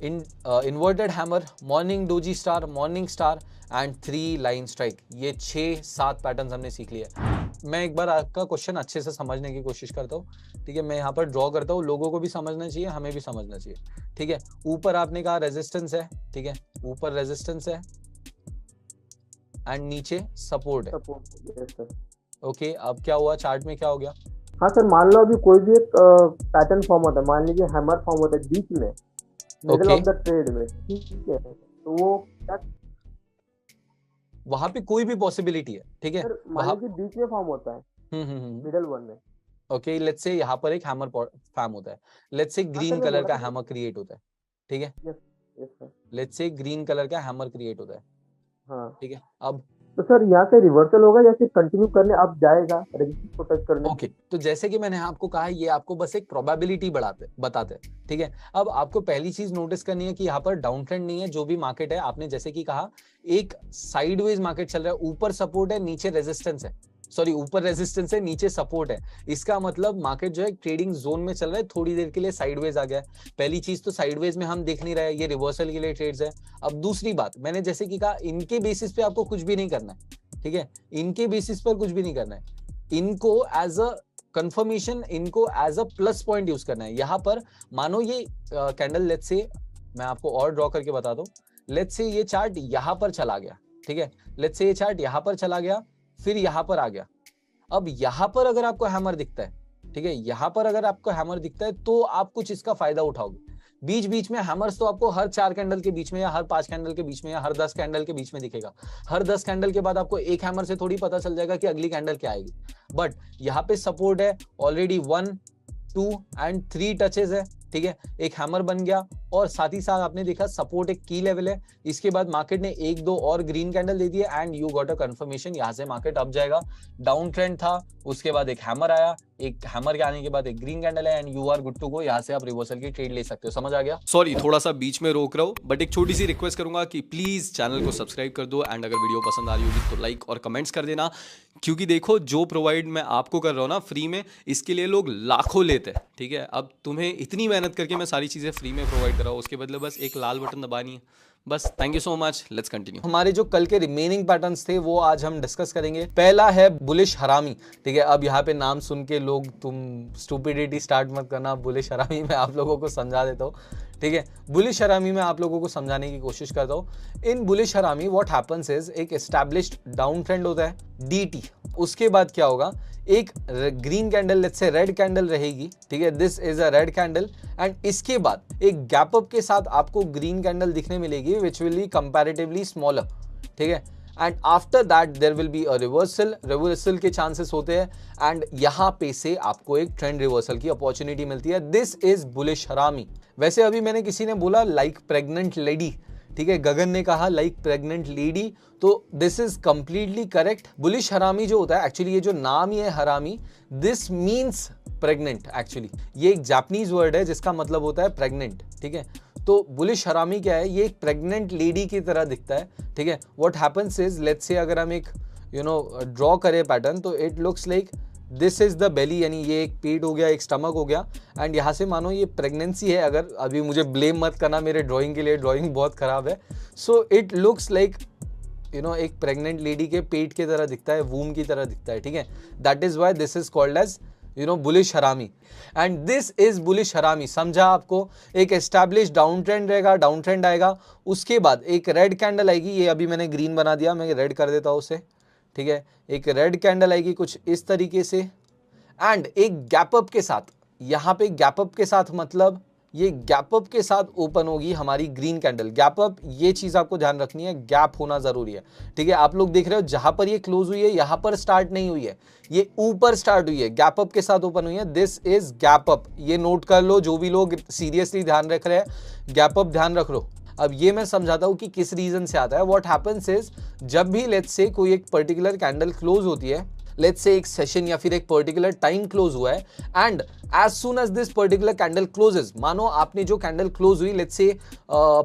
inverted hammer, morning doji star, morning star and 3 line strike, ये 6-7 पैटर्न्स हमने सीख लिए। मैं एक बार आपका क्वेश्चन अच्छे से समझने की कोशिश करता हूँ, ठीक है। मैं यहाँ पर ड्रॉ करता हूँ, लोगों को भी समझना चाहिए, हमें भी समझना चाहिए, ठीक है। ऊपर आपने कहा रेजिस्टेंस है, ठीक है, ऊपर रेजिस्टेंस है एंड नीचे सपोर्ट है। ओके, अब क्या हुआ चार्ट में, क्या हो गया? हाँ सर, मान लो अभी कोई भी एक पैटर्न फॉर्म होता है, मान लीजिए हैमर फॉर्म होता है बीच में, मिडिल ऑफ द ट्रेड में, ठीक है, तो वो क्या, वहां पे कोई भी पॉसिबिलिटी है, ठीक है, सर मान लीजिए बीच में फॉर्म होता है, मिडिल वन में। ओके, लेट्स से यहाँ पर एक हैमर फॉर्म होता है, लेट्स से ग्रीन कलर का हैमर क्रिएट होता है, ठीक है, लेट्स से ग्रीन कलर का हैमर क्रिएट होता है, हाँ ठीक है। अब तो सर यहाँ से रिवर्सल होगा या फिर कंटिन्यू करने अब जाएगा रेजिस्टेंस को टच करने? ओके, तो जैसे कि मैंने आपको कहा, ये आपको बस एक प्रोबेबिलिटी बताते हैं, ठीक है। अब आपको पहली चीज नोटिस करनी है कि यहाँ पर डाउन ट्रेंड नहीं है, जो भी मार्केट है, आपने जैसे कि कहा एक साइडवेज मार्केट चल रहा है, ऊपर सपोर्ट है, नीचे रेजिस्टेंस है, सॉरी ऊपर रेजिस्टेंस है, नीचे सपोर्ट है। इसका मतलब मार्केट जो है ट्रेडिंग जोन में चल रहा है, थोड़ी देर के लिए साइडवेज आ गया है। पहली चीज तो साइडवेज में हम देख नहीं रहे, ये रिवर्सल के लिए ट्रेड्स है। अब दूसरी बात, मैंने जैसे कि कहा, इनके बेसिस पे आपको कुछ भी नहीं करना है, ठीक है, इनके बेसिस पर कुछ भी नहीं करना है, इनको एज अ कंफर्मेशन, इनको as a plus point use करना है। यहां पर मानो ये कैंडल, लेट्स से मैं आपको और ड्रॉ करके बता दूं, लेट्स से ये चार्ट यहां पर चला गया, ठीक है, लेट्स से ये चार्ट यहां पर चला गया, फिर यहां पर आ गया। अब यहां पर अगर आपको हैमर दिखता है, ठीक है, यहां पर अगर आपको हैमर दिखता है तो आप कुछ इसका फायदा उठाओगे। बीच बीच में हैमर्स तो आपको हर 4 कैंडल के बीच में या हर 5 कैंडल के बीच में या हर 10 कैंडल के बीच में दिखेगा। हर 10 कैंडल के बाद आपको एक हैमर से थोड़ी पता चल जाएगा कि अगली कैंडल क्या आएगी। बट यहाँ पे सपोर्ट है ऑलरेडी, 1, 2 एंड 3 टचेस है, ठीक है, एक हैमर बन गया, और साथ ही साथ आपने देखा सपोर्ट एक की लेवल है। इसके बाद मार्केट ने 1-2 और ग्रीन कैंडल दे दिए and you got a confirmation, यहां से मार्केट अप जाएगा। डाउन ट्रेंड था, उसके बाद एक हैमर आया, एक हैमर के आने के बाद एक ग्रीन कैंडल है and you are good to go. यहां से आप रिवर्सल की ट्रेड ले सकते हो। समझ आ गया? सॉरी थोड़ा सा बीच में रोक रहा हूँ, बट एक छोटी सी रिक्वेस्ट करूंगा कि प्लीज चैनल को सब्सक्राइब कर दो एंड अगर वीडियो पसंद आ रही होगी तो लाइक और कमेंट्स कर देना, क्योंकि देखो जो प्रोवाइड मैं आपको कर रहा हूँ ना फ्री में, इसके लिए लोग लाखों लेते हैं, ठीक है। अब तुम्हें इतनी मेहनत करके मैं सारी चीजें फ्री में प्रोवाइड कर रहा हूँ, उसके बदले बस एक लाल बटन दबानी है, बस। Thank you so much, let's continue. हमारे जो कल के रिमेनिंग पैटर्न्स थे वो आज हम डिस्कस करेंगे। पहला है बुलिश हरामी, ठीक है। अब यहाँ पे नाम सुन के लोग, तुम स्टूपिडिटी स्टार्ट मत करना। बुलिश हरामी मैं आप लोगों को समझा देता हूँ, ठीक है। बुलिश हरामी में आप लोगों को समझाने की कोशिश करता हूँ। In bullish harami what happens is, एक एस्टैब्लिश्ड डाउन ट्रेंड होता है DT, उसके बाद क्या होगा, एक green candle, let's say red candle रहेगी, ठीक है, this is a red candle, and इसके बाद एक गैप अप के साथ आपको ग्रीन कैंडल दिखने मिलेगी which will be comparatively smaller, ठीक है, and after that there will be a reversal के चांसेस होते हैं, एंड यहाँ पे से आपको एक ट्रेंड रिवर्सल की अपॉर्चुनिटी मिलती है। दिस इज बुलिश हरामी। वैसे अभी मैंने किसी ने बोला लाइक प्रेग्नेंट लेडी, ठीक है, गगन ने कहा लाइक प्रेग्नेंट लेडी, तो this is completely correct. Bullish हरामी जो होता है, एक्चुअली ये जो नाम ही है हरामी, दिस मीन्स प्रेग्नेंट। एक्चुअली ये एक जापानीज वर्ड है जिसका मतलब होता है प्रेग्नेंट, ठीक है। तो बुलिश हरामी क्या है, ये एक प्रेग्नेंट लेडी की तरह दिखता है, ठीक है। What happens is, let's say अगर हम एक ड्रॉ करे पैटर्न, तो it looks like this is the belly, यानी ये एक पेट हो गया, एक स्टमक हो गया, एंड यहाँ से मानो ये प्रेगनेंसी है। अगर अभी मुझे ब्लेम मत करना मेरे ड्राइंग के लिए, ड्राइंग बहुत खराब है। सो इट लुक्स लाइक एक प्रेग्नेंट लेडी के पेट की तरह दिखता है, वूम की तरह दिखता है, ठीक है। That is why this is called as bullish harami, and this is bullish harami. समझा आपको? एक एस्टैब्लिश डाउन ट्रेंड रहेगा, डाउन ट्रेंड आएगा, उसके बाद एक रेड कैंडल आएगी, ये अभी मैंने ग्रीन बना दिया, मैं रेड कर देता हूँ उसे, ठीक है। एक रेड कैंडल आएगी कुछ इस तरीके से, एंड एक गैप अप के साथ, यहाँ पे गैप अप के साथ मतलब ये गैप अप के साथ ओपन होगी हमारी ग्रीन कैंडल। गैप अप, ये चीज आपको ध्यान रखनी है, गैप होना जरूरी है, ठीक है। आप लोग देख रहे हो जहां पर ये क्लोज हुई है, यहां पर स्टार्ट नहीं हुई है, ये ऊपर स्टार्ट हुई है, गैप अप के साथ ओपन हुई है, दिस इज गैप अप। ये नोट कर लो, जो भी लोग सीरियसली ध्यान रख रहे हैं, गैप अप ध्यान रख लो। अब ये मैं समझाता हूं कि किस रीजन से आता है। व्हाट हैपेंस इज, जब भी लेट्स से कोई एक पर्टिकुलर कैंडल क्लोज होती है, लेट्स से एक सेशन या फिर एक पर्टिकुलर टाइम क्लोज हुआ है, and as soon as this particular candle closes, मानो आपने जो कैंडल क्लोज हुई, लेट्स से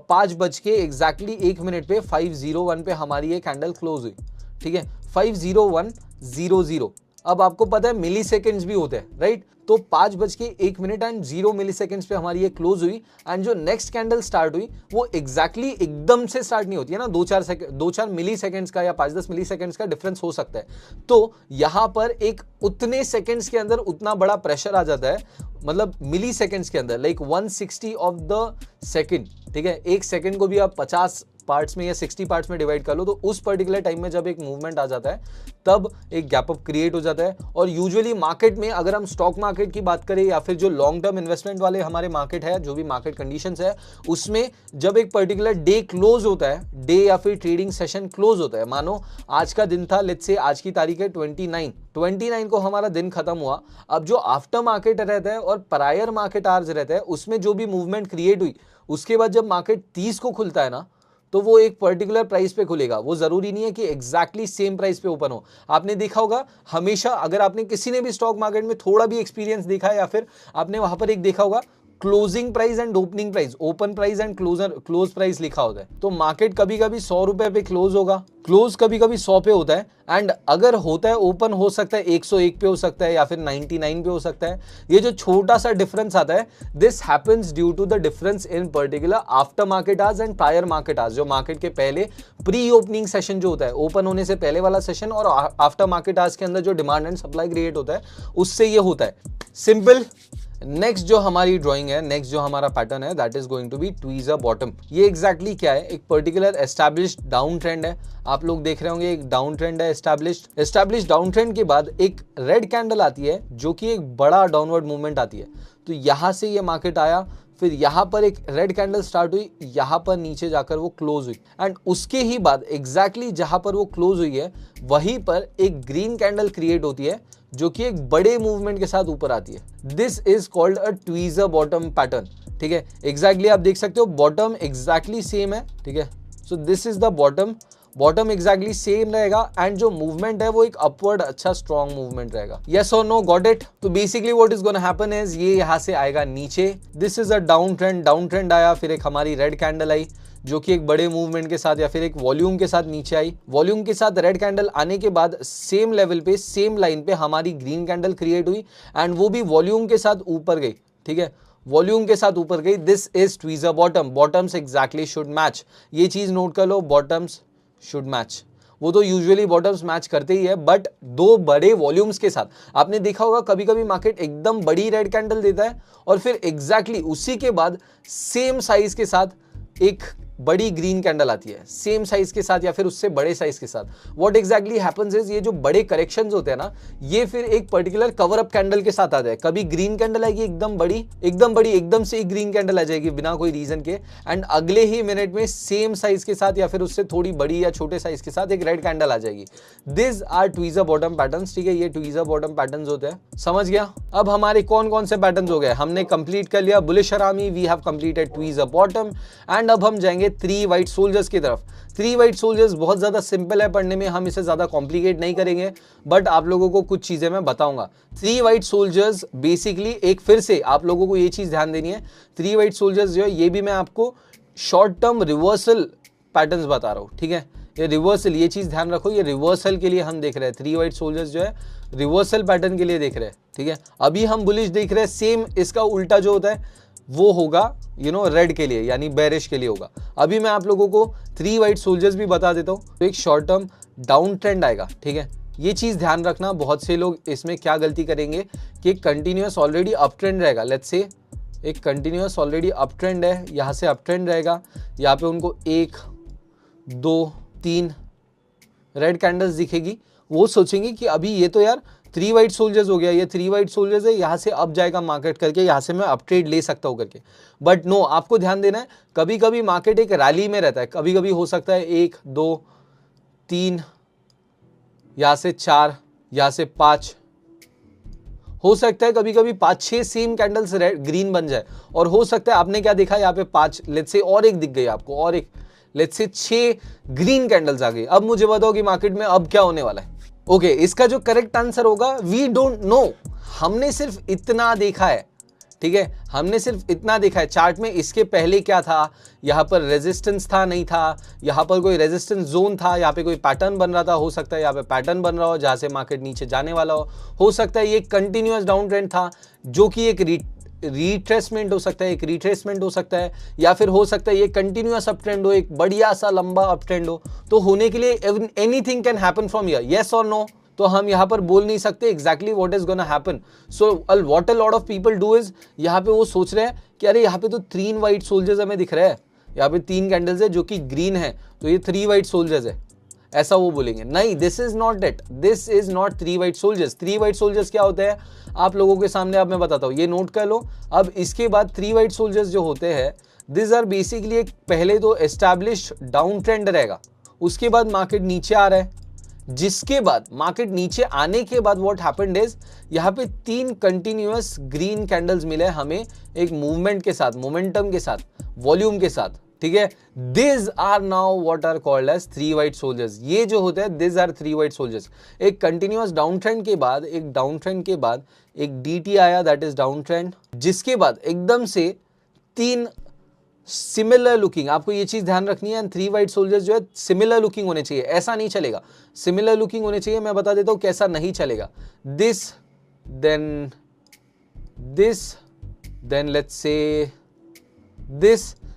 5 बज के एग्जैक्टली 1 मिनट पे 5:01 पे हमारी ये कैंडल क्लोज हुई, ठीक है, 5:01:00। अब आपको पता है मिली सेकेंड्स भी होते हैं, राइट। तो 5 बज के 1 मिनट एंड 0 मिली सेकेंड्स पे हमारी ये क्लोज हुई, एंड जो नेक्स्ट कैंडल स्टार्ट हुई वो एग्जैक्टली एकदम से स्टार्ट नहीं होती है ना, 2-4 मिली सेकेंड्स का या 5-10 मिली सेकेंड्स का डिफरेंस हो सकता है। तो यहां पर एक उतने सेकेंड्स के अंदर उतना बड़ा प्रेशर आ जाता है, मतलब मिली सेकेंड्स के अंदर, लाइक 160 ऑफ द सेकेंड, ठीक है। एक सेकेंड को भी आप 50 पार्ट्स में या 60 पार्ट्स में डिवाइड कर लो, तो उस पर्टिकुलर टाइम में जब एक मूवमेंट आ जाता है, तब एक गैप अप क्रिएट हो जाता है। और यूजुअली मार्केट में, अगर हम स्टॉक मार्केट की बात करें या फिर जो लॉन्ग टर्म इन्वेस्टमेंट वाले हमारे मार्केट है, जो भी मार्केट कंडीशंस है, उसमें जब एक पर्टिकुलर डे क्लोज होता है, डे या फिर ट्रेडिंग सेशन क्लोज होता है, मानो आज का दिन था, लेट्स से आज की तारीख है 29 को हमारा दिन खत्म हुआ। अब जो आफ्टर मार्केट रहता है और प्रायर मार्केट आवर्स रहता है, उसमें जो भी मूवमेंट क्रिएट हुई, उसके बाद जब मार्केट 30 को खुलता है ना, तो वो एक पर्टिकुलर प्राइस पे खुलेगा। वो जरूरी नहीं है कि एग्जैक्टली सेम प्राइस पे ओपन हो। आपने देखा होगा हमेशा, अगर आपने किसी ने भी स्टॉक मार्केट में थोड़ा भी एक्सपीरियंस देखा है, या फिर आपने वहां पर एक देखा होगा closing price and opening price, open price and close price लिखा होता है। तो मार्केट कभी कभी 100 रुपए पे क्लोज होगा, क्लोज कभी कभी 100 पे होता है, एंड अगर होता है ओपन हो सकता है 101 पे हो सकता है, या फिर 99 पे हो सकता है। ये जो छोटा सा डिफरेंस आता है, this happens due to the difference in particular after market hours and prior market hours. जो मार्केट के पहले प्री ओपनिंग सेशन जो होता है, ओपन होने से पहले वाला सेशन, और आफ्टर मार्केट आवर्स के अंदर जो डिमांड एंड सप्लाई क्रिएट होता है, उससे ये होता है। सिंपल। नेक्स्ट जो हमारी ड्राइंग है, नेक्स्ट जो हमारा पैटर्न है, that is going to be tweezer bottom. ये एग्जैक्टली क्या है? एक पर्टिकुलर एस्टैब्लिश्ड डाउन ट्रेंड है। आप लोग देख रहे होंगे एक डाउन ट्रेंड है एस्टैब्लिश्ड डाउन ट्रेंड के बाद एक रेड कैंडल आती है, जो कि एक बड़ा डाउनवर्ड मूवमेंट आती है। तो यहां से ये मार्केट आया, फिर यहां पर एक रेड कैंडल स्टार्ट हुई, यहां पर नीचे जाकर वो क्लोज हुई, एंड उसके ही बाद एग्जैक्टली जहां पर वो क्लोज हुई है, वहीं पर एक ग्रीन कैंडल क्रिएट होती है, जो कि एक बड़े मूवमेंट के साथ ऊपर आती है। This is called a tweezer bottom pattern, ठीक है। एग्जैक्टली आप देख सकते हो बॉटम एग्जैक्टली सेम है, ठीक है। So this is the bottom exactly same रहेगा, एंड जो मूवमेंट है वो एक अपवर्ड अच्छा स्ट्रॉन्ग मूवमेंट रहेगा। यस और नो, गॉट इट? तो basically what is gonna happen is, ये यहां से आएगा नीचे, this is a down trend आया, फिर एक हमारी रेड कैंडल आई, जो कि एक बड़े मूवमेंट के साथ या फिर एक वॉल्यूम के साथ नीचे आई। वॉल्यूम के साथ रेड कैंडल आने के बाद सेम लेवल पे, सेम लाइन पे हमारी ग्रीन कैंडल क्रिएट हुई, एंड वो भी वॉल्यूम के साथ ऊपर गई, ठीक है, वॉल्यूम के साथ ऊपर गई। This is tweezer bottom. Bottoms exactly should match, ये चीज नोट कर लो, बॉटम्स शुड मैच। वो तो यूजुअली बॉटम्स मैच करते ही है, बट दो बड़े वॉल्यूम्स के साथ। आपने देखा होगा कभी कभी मार्केट एकदम बड़ी रेड कैंडल देता है, और फिर एग्जैक्टली उसी के बाद सेम साइज के साथ एक बड़ी ग्रीन कैंडल आती है, सेम साइज के साथ या फिर उससे बड़े साइज के साथ। व्हाट एग्जैक्टली हैपेंस इज, ये जो बड़े करेक्शंस होते हैं ना, ये फिर एक पर्टिकुलर कवर अप कैंडल के साथ आता है। कभी ग्रीन कैंडल आएगी एकदम बड़ी, एकदम से एक ग्रीन कैंडल आ जाएगी बिना कोई रीजन के, एंड अगले ही मिनट में सेम साइज के साथ या फिर उससे थोड़ी बड़ी या छोटे साइज के साथ एक रेड कैंडल आ जाएगी। This are tweezer bottom patterns, ठीक है। ये ट्वीजर बॉटम पैटर्न्स होते हैं, समझ गया? अब हमारे कौन कौन से पैटर्न्स हो गए? हमने कंप्लीट कर लिया bullish harami, we have completed tweezer bottom, and अब हम जाएंगे 3 व्हाइट सोल्जर्स की तरफ। 3 व्हाइट सोल्जर्स बहुत ज्यादा सिंपल है पढ़ने में, हम इसे ज्यादा कॉम्प्लिकेट नहीं करेंगे, बट आप लोगों को कुछ चीजें मैं बताऊंगा। 3 व्हाइट सोल्जर्स बेसिकली, एक फिर से आप लोगों को ये चीज ध्यान देनी है, 3 व्हाइट सोल्जर्स जो है, ये भी मैं आपको शॉर्ट टर्म रिवर्सल पैटर्न्स बता रहा हूं, ठीक है। ये रिवर्सल, ये चीज ध्यान रखो, ये रिवर्सल के लिए हम देख रहे हैं। 3 वाइट सोल्जर्स जो है रिवर्सल पैटर्न के लिए देख रहे हैं, ठीक है। अभी हम बुलिश देख रहे हैं, सेम इसका उल्टा जो होता है वो होगा रेड के लिए, यानी बेरिश के लिए होगा। अभी मैं आप लोगों को 3 वाइट सोल्जर्स भी बता देता हूँ। तो एक शॉर्ट टर्म डाउन ट्रेंड आएगा, ठीक है। ये चीज ध्यान रखना, बहुत से लोग इसमें क्या गलती करेंगे कि कंटिन्यूअस ऑलरेडी अप ट्रेंड रहेगा, लेट्स से एक कंटिन्यूअस ऑलरेडी अप ट्रेंड है, यहाँ से अप ट्रेंड रहेगा, यहाँ पे उनको 1 2 3 रेड कैंडल्स दिखेगी, वो सोचेंगे कि अभी ये तो यार 3 वाइट सोल्जर्स हो गया, ये 3 वाइट सोल्जर्स है, यहाँ से अप जाएगा मार्केट करके, यहाँ से मैं अप ट्रेड ले सकता हूँ करके। बट नो, आपको ध्यान देना है, कभी कभी मार्केट एक रैली में रहता है, कभी कभी हो सकता है 1 2 3, यहाँ से 4, यहाँ से 5, हो सकता है कभी कभी 5-6 सेम कैंडल्स ग्रीन बन जाए, और हो सकता है आपने क्या देखा, यहाँ पे 5 लेट्स से और एक दिख गई आपको, और एक लेट्स से 6 ग्रीन कैंडल्स आ गई। अब मुझे बताओ कि मार्केट में अब क्या होने वाला है। ओके, इसका जो करेक्ट आंसर होगा, वी डोंट नो, हमने सिर्फ इतना देखा है, ठीक है, हमने सिर्फ इतना देखा है। चार्ट में इसके पहले क्या था, यहाँ पर रेजिस्टेंस था नहीं था, यहाँ पर कोई रेजिस्टेंस जोन था, यहाँ पे कोई पैटर्न बन रहा था, हो सकता है यहाँ पे पैटर्न बन रहा हो जहाँ से मार्केट नीचे जाने वाला हो सकता है ये कंटिन्यूअस डाउन ट्रेंड था जो कि एक रिट्रेसमेंट हो सकता है, एक रिट्रेसमेंट हो सकता है, या फिर हो सकता है ये कंटिन्यूअस अप ट्रेंड हो, एक बढ़िया सा लंबा अप ट्रेंड हो। तो होने के लिए anything can happen from here, yes और नो, तो हम यहाँ पर बोल नहीं सकते exactly what is gonna happen. So what a lot of people do is, यहाँ पे वो सोच रहे हैं कि अरे यहाँ पे तो 3 वाइट सोल्जर्स हमें दिख रहे हैं, यहाँ पे 3 कैंडल्स है जो कि ग्रीन है, तो ये 3 वाइट सोल्जर्स है, ऐसा वो बोलेंगे। नहीं, this is not it, this is not 3 white soldiers. 3 white soldiers क्या होते हैं आप लोगों के सामने अब मैं बताता हूँ, ये नोट कर लो। अब इसके बाद 3 वाइट सोल्जर्स जो होते हैं, दिस आर बेसिकली एक पहले तो एस्टैब्लिश डाउन ट्रेंड रहेगा, उसके बाद मार्केट नीचे आ रहा है, जिसके बाद मार्केट नीचे आने के बाद व्हाट हैपेंड इज, यहाँ पे 3 कंटिन्यूअस ग्रीन कैंडल्स मिले हमें एक मूवमेंट के साथ, मोमेंटम के साथ, वॉल्यूम के साथ, ठीक है। This are now what are called as 3 white soldiers. ये जो होते हैं दिस आर 3 वाइट सोल्जर्स। एक कंटिन्यूअस डाउन ट्रेंड के बाद, एक डाउन ट्रेंड के बाद एक डीटी आया, दैट इज डाउन ट्रेंड, जिसके बाद एकदम से 3 सिमिलर लुकिंग, आपको ये चीज ध्यान रखनी है, 3 वाइट सोल्जर्स जो है सिमिलर लुकिंग होने चाहिए, ऐसा नहीं चलेगा, सिमिलर लुकिंग होने चाहिए। मैं बता देता हूं कैसा नहीं चलेगा, this then let's say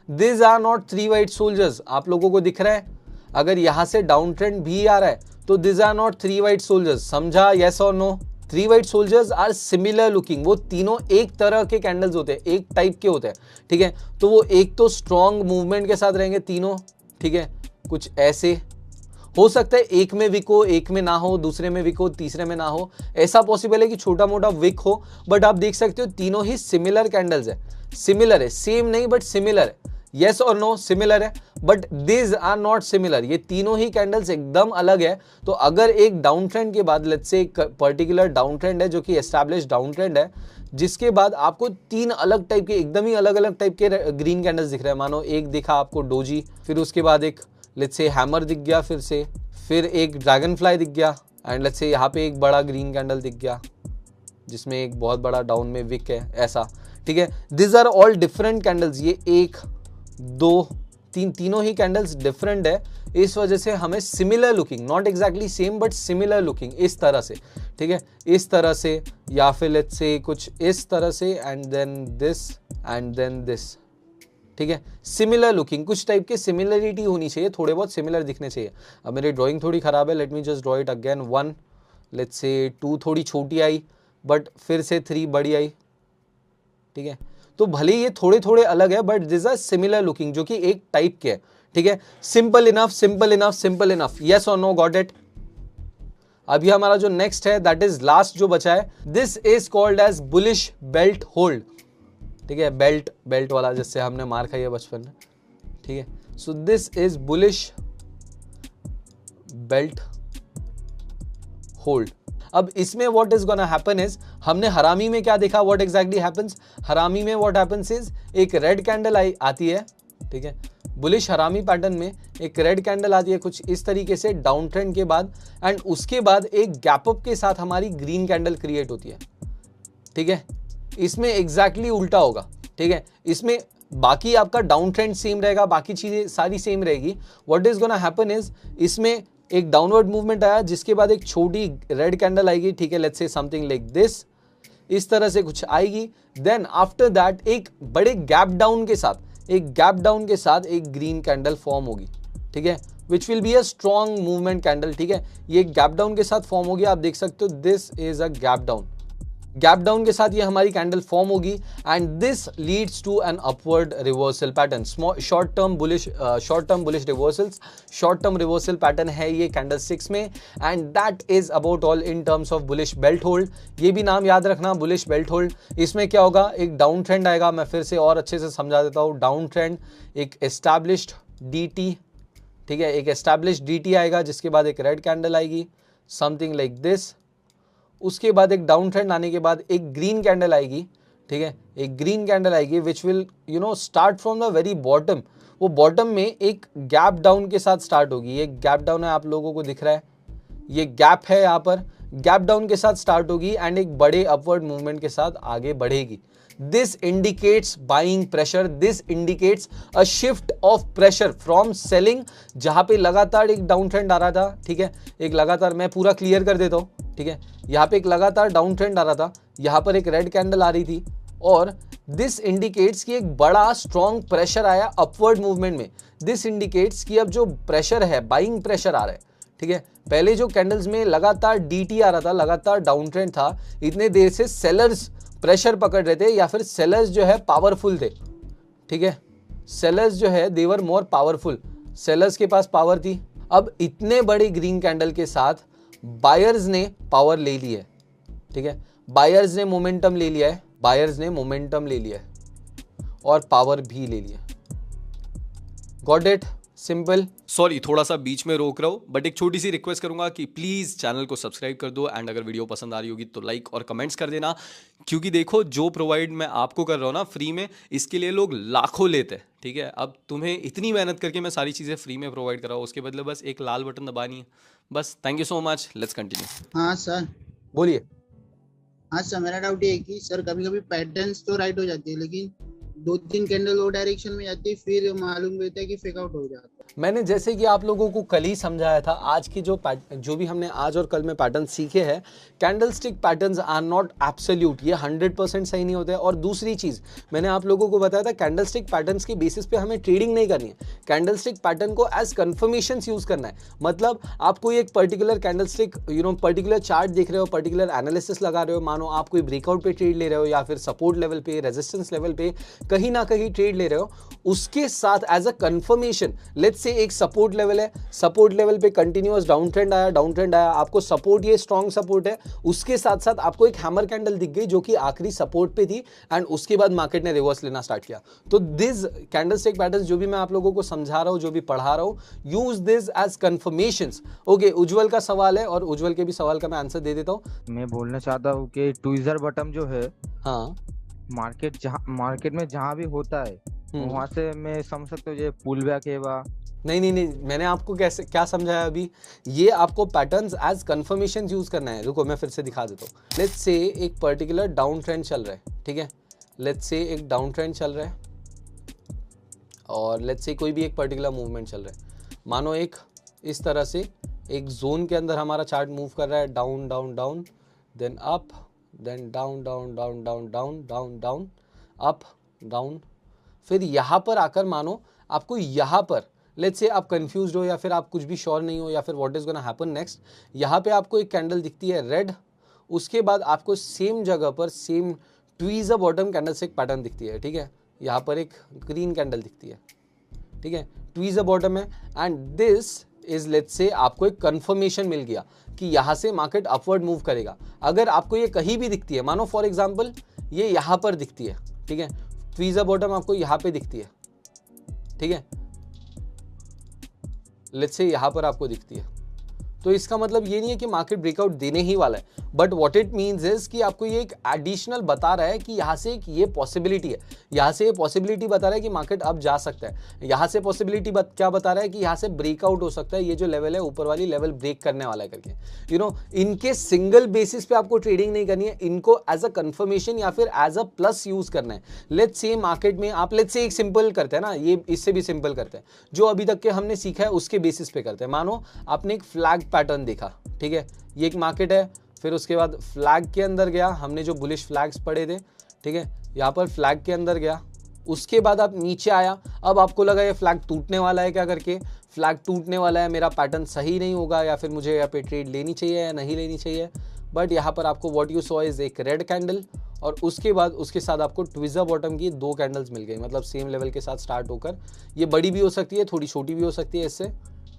this are not 3 white soldiers. आप लोगों को दिख रहा है, अगर यहां से डाउन ट्रेंड भी आ रहा है तो this are not 3 white soldiers, समझा, यस और no. 3 white soldiers are similar looking, वो तीनों एक तरह के कैंडल्स होते हैं, एक टाइप के होते हैं, ठीक है। तो वो एक तो स्ट्रॉन्ग मूवमेंट के साथ रहेंगे तीनों, ठीक है, कुछ ऐसे हो सकता है एक में विक हो, एक में ना हो, दूसरे में विक हो, तीसरे में ना हो, ऐसा पॉसिबल है कि छोटा मोटा विक हो, बट आप देख सकते हो तीनों ही सिमिलर कैंडल्स है, सिमिलर है, सेम नहीं बट सिमिलर है, यस और नो, सिमिलर है, but this are not similar, ये तीनों ही कैंडल्स एकदम अलग है। तो अगर एक डाउन ट्रेंड के बाद लेट्स से एक पर्टिकुलर डाउन ट्रेंड है जो कि एस्टैब्लिश डाउन ट्रेंड है, जिसके बाद आपको 3 अलग टाइप के, एकदम ही अलग अलग टाइप के ग्रीन कैंडल्स दिख रहे हैं, मानो एक दिखा आपको डोजी, फिर उसके बाद एक लेट्स से हैमर दिख गया, फिर एक ड्रैगन फ्लाई दिख गया, एंड लेट्स से यहाँ पे एक बड़ा ग्रीन कैंडल दिख गया जिसमें एक बहुत बड़ा डाउन में विक है, ऐसा, ठीक है। This are all different candles, ये 1 2 3 तीनों ही कैंडल्स डिफरेंट है, इस वजह से हमें similar looking, not exactly same but similar looking, इस तरह से, ठीक है, इस तरह से, या फिर लेट्स से कुछ इस तरह से, एंड देन दिस, ठीक है, सिमिलर लुकिंग, कुछ टाइप के सिमिलरिटी होनी चाहिए, थोड़े बहुत सिमिलर दिखने चाहिए। अब मेरी ड्राइंग थोड़ी खराब है, let me just draw it again. 1 let's say 2 थोड़ी छोटी आई, बट फिर से 3 बड़ी आई, ठीक है। तो भले ये थोड़े थोड़े अलग है, but this are similar looking, जो कि एक टाइप के है, ठीक है। Simple enough, simple enough, simple enough, yes और नो, गॉट इट। अभी हमारा जो नेक्स्ट है, दैट इज लास्ट जो बचा है, this is called as bullish belt hold, ठीक है, बेल्ट वाला जिससे हमने मार खाई है बचपन में, ठीक है। So this is bullish belt hold. अब इसमें what is gonna happen is, हमने हरामी में क्या देखा, व्हाट एग्जैक्टली हैपेंस, हरामी में व्हाट हैपेंस इज एक रेड कैंडल आती है, ठीक है, बुलिश हरामी पैटर्न में एक रेड कैंडल आती है कुछ इस तरीके से डाउन ट्रेंड के बाद, एंड उसके बाद एक गैप अप के साथ हमारी ग्रीन कैंडल क्रिएट होती है, ठीक है। इसमें एग्जैक्टली उल्टा होगा, ठीक है, इसमें बाकी आपका डाउन ट्रेंड सेम रहेगा, बाकी चीजें सारी सेम रहेगी। What is gonna happen is, इसमें एक डाउनवर्ड मूवमेंट आया, जिसके बाद एक छोटी रेड कैंडल आएगी, ठीक है, let's say something like this, इस तरह से कुछ आएगी। देन आफ्टर दैट एक बड़े गैप डाउन के साथ एक ग्रीन कैंडल फॉर्म होगी, ठीक है, विच will be a strong movement candle, ठीक है। ये गैप डाउन के साथ फॉर्म होगी, आप देख सकते हो this is a gap down. Gap down के साथ ये हमारी कैंडल फॉर्म होगी and this leads to an upward reversal pattern. Short term bullish reversals, short term reversal pattern है ये कैंडलस्टिक्स में, and that is about all in terms of bullish belt hold. ये भी नाम याद रखना, बुलिश बेल्ट होल्ड। इसमें क्या होगा, एक डाउन ट्रेंड आएगा, मैं फिर से और अच्छे से समझा देता हूँ। डाउन ट्रेंड, एक एस्टैब्लिश्ड डीटी, ठीक है, एक एस्टैब्लिश्ड डीटी आएगा, जिसके बाद एक रेड कैंडल आएगी समथिंग लाइक दिस। उसके बाद एक डाउन ट्रेंड आने के बाद एक ग्रीन कैंडल आएगी, ठीक है, एक ग्रीन कैंडल आएगी which will start from the very bottom. वो बॉटम में एक गैप डाउन के साथ स्टार्ट होगी। ये गैप डाउन है, आप लोगों को दिख रहा है, ये गैप है, यहाँ पर गैप डाउन के साथ स्टार्ट होगी एंड एक बड़े अपवर्ड मूवमेंट के साथ आगे बढ़ेगी। This indicates buying pressure. This indicates a shift of pressure from selling, जहां पे लगातार एक डाउन ट्रेंड आ रहा था, ठीक है, एक लगातार, मैं पूरा क्लियर कर देता हूं, ठीक है, यहाँ पे एक लगातार डाउन ट्रेंड आ रहा था, यहाँ पर एक रेड कैंडल आ रही थी, और दिस इंडिकेट्स कि एक बड़ा स्ट्रॉन्ग प्रेशर आया अपवर्ड मूवमेंट में। दिस इंडिकेट्स कि अब जो प्रेशर है, बाइंग प्रेशर आ रहा है, ठीक है। पहले जो कैंडल्स में लगातार डीटी आ रहा था, लगातार डाउन ट्रेंड था, इतने देर से सेलर्स प्रेशर पकड़ रहे थे, या फिर सेलर्स जो है पावरफुल थे, ठीक है, सेलर्स जो है दे वर मोर पावरफुल, सेलर्स के पास पावर थी। अब इतने बड़े ग्रीन कैंडल के साथ बायर्स ने पावर ले ली है, ठीक है, बायर्स ने मोमेंटम ले लिया है, बायर्स ने मोमेंटम ले लिया है और पावर भी ले लिया। Got it? सिंपल। सॉरी थोड़ा सा बीच में रोक रहा हूँ, बट एक छोटी सी रिक्वेस्ट करूंगा कि प्लीज़ चैनल को सब्सक्राइब कर दो, एंड अगर वीडियो पसंद आ रही होगी तो लाइक और कमेंट्स कर देना, क्योंकि देखो जो प्रोवाइड मैं आपको कर रहा हूँ ना फ्री में, इसके लिए लोग लाखों लेते हैं, ठीक है। अब तुम्हें इतनी मेहनत करके मैं सारी चीज़ें फ्री में प्रोवाइड कर रहा हूँ, उसके बदले बस एक लाल बटन दबानी है, बस। Thank you so much, let's continue. हाँ सर। बोलिए। हाँ सर, मेरा डाउट ये है कि सर कभी कभी पैटर्न्स तो राइट हो जाती है, लेकिन 2-3 कैंडल वो डायरेक्शन में जाती है, फिर मालूम रहता है कि फेक आउट हो जाता है। मैंने जैसे कि आप लोगों को कल ही समझाया था, आज की जो भी हमने आज और कल में पैटर्न सीखे हैं, candlestick patterns are not absolute, ये 100% सही नहीं होते हैं। और दूसरी चीज़ मैंने आप लोगों को बताया था, कैंडलस्टिक पैटर्न्स के बेसिस पे हमें ट्रेडिंग नहीं करनी है, कैंडलस्टिक पैटर्न को एज कन्फर्मेशंस यूज़ करना है। मतलब आप कोई एक पर्टिकुलर कैंडलस्टिक पर्टिकुलर चार्ट देख रहे हो, पर्टिकुलर एनालिसिस लगा रहे हो, मानो आप कोई ब्रेकआउट पे ट्रेड ले रहे हो या फिर सपोर्ट लेवल पे, रेजिस्टेंस लेवल पे कहीं ना कहीं ट्रेड ले रहे हो, उसके साथ as a conformation, let's say एक सपोर्ट लेवल है, सपोर्ट लेवल पे कंटिन्यूअस डाउन ट्रेंड आया, आपको सपोर्ट, ये स्ट्रॉन्ग सपोर्ट है, उसके साथ साथ आपको एक हैमर कैंडल दिख गई जो कि आखिरी सपोर्ट पे थी, एंड उसके बाद मार्केट ने रिवर्स लेना स्टार्ट किया। तो दिस कैंडलस्टिक पैटर्न्स जो भी मैं आप लोगों को समझा रहा हूं, जो भी पढ़ा रहा हूं, use this as confirmations. Okay, Ujjwal का सवाल है और उज्जवल के भी सवाल का मैं आंसर दे देता हूं। मैं बोलना चाहता हूँ कि ट्विज़र बटन जो है, हाँ, मार्केट में जहाँ भी होता है वहां से मैं समझ सकता हूँ ये पुल बैक है वा नहीं, मैंने आपको क्या समझाया अभी, ये आपको पैटर्न्स एज कंफर्मेशन यूज करना है। रुको मैं फिर से दिखा देता हूँ। लेट्स से एक पर्टिकुलर डाउन ट्रेंड चल रहा है, ठीक है, लेट्स से एक डाउन ट्रेंड चल रहा है, और लेट्स से कोई भी एक पर्टिकुलर मूवमेंट चल रहा है, मानो एक इस तरह से एक जोन के अंदर हमारा चार्ट मूव कर रहा है, down down down, then up, then down down down down down down down, up down, फिर यहाँ पर आकर मानो आपको यहाँ पर, लेट्स से आप कंफ्यूज हो या फिर आप कुछ भी श्योर नहीं हो या फिर what is gonna happen next, यहाँ पे आपको एक कैंडल दिखती है रेड, उसके बाद आपको सेम जगह पर same tweezer bottom candlestick pattern दिखती है, ठीक है, यहाँ पर एक ग्रीन कैंडल दिखती है, ठीक है, ट्वीज़र बॉटम है, and this is, let's say आपको एक कंफर्मेशन मिल गया कि यहाँ से मार्केट अपवर्ड मूव करेगा। अगर आपको ये कहीं भी दिखती है, मानो फॉर एग्जांपल ये यहाँ पर दिखती है, ठीक है, ट्वीज़र बॉटम आपको यहाँ पे दिखती है, ठीक है, लेट्स से यहाँ पर आपको दिखती है, तो इसका मतलब ये नहीं है कि मार्केट ब्रेकआउट देने ही वाला है, but what it means is कि आपको ये एक एडिशनल बता रहा है कि यहाँ से एक ये पॉसिबिलिटी है, यहाँ से ये पॉसिबिलिटी बता रहा है कि मार्केट अब जा सकता है, यहाँ से पॉसिबिलिटी क्या बता रहा है कि यहाँ से ब्रेकआउट हो सकता है, ये जो लेवल है ऊपर वाली लेवल ब्रेक करने वाला है करके। यू नो, इनके सिंगल बेसिस पे आपको ट्रेडिंग नहीं करनी है, इनको एज अ कंफर्मेशन या फिर एज अ प्लस यूज करना है। लेट्स से मार्केट में आप लेट्स से एक सिंपल करते हैं ना, ये इससे भी सिंपल करते हैं, जो अभी तक के हमने सीखा है उसके बेसिस पे करते हैं। मानो आपने एक फ्लैग पैटर्न देखा, ठीक है, ये एक मार्केट है, फिर उसके बाद फ्लैग के अंदर गया, हमने जो बुलिश फ्लैग्स पढ़े थे, ठीक है, यहाँ पर फ्लैग के अंदर गया, उसके बाद आप नीचे आया, अब आपको लगा ये फ्लैग टूटने वाला है, क्या करके फ्लैग टूटने वाला है, मेरा पैटर्न सही नहीं होगा, या फिर मुझे यहाँ पे ट्रेड लेनी चाहिए या नहीं लेनी चाहिए, बट यहाँ पर आपको व्हाट यू सॉ इज एक रेड कैंडल, और उसके बाद उसके साथ आपको ट्विज़र बॉटम की 2 कैंडल्स मिल गई, मतलब सेम लेवल के साथ स्टार्ट होकर, ये बड़ी भी हो सकती है, थोड़ी छोटी भी हो सकती है इससे,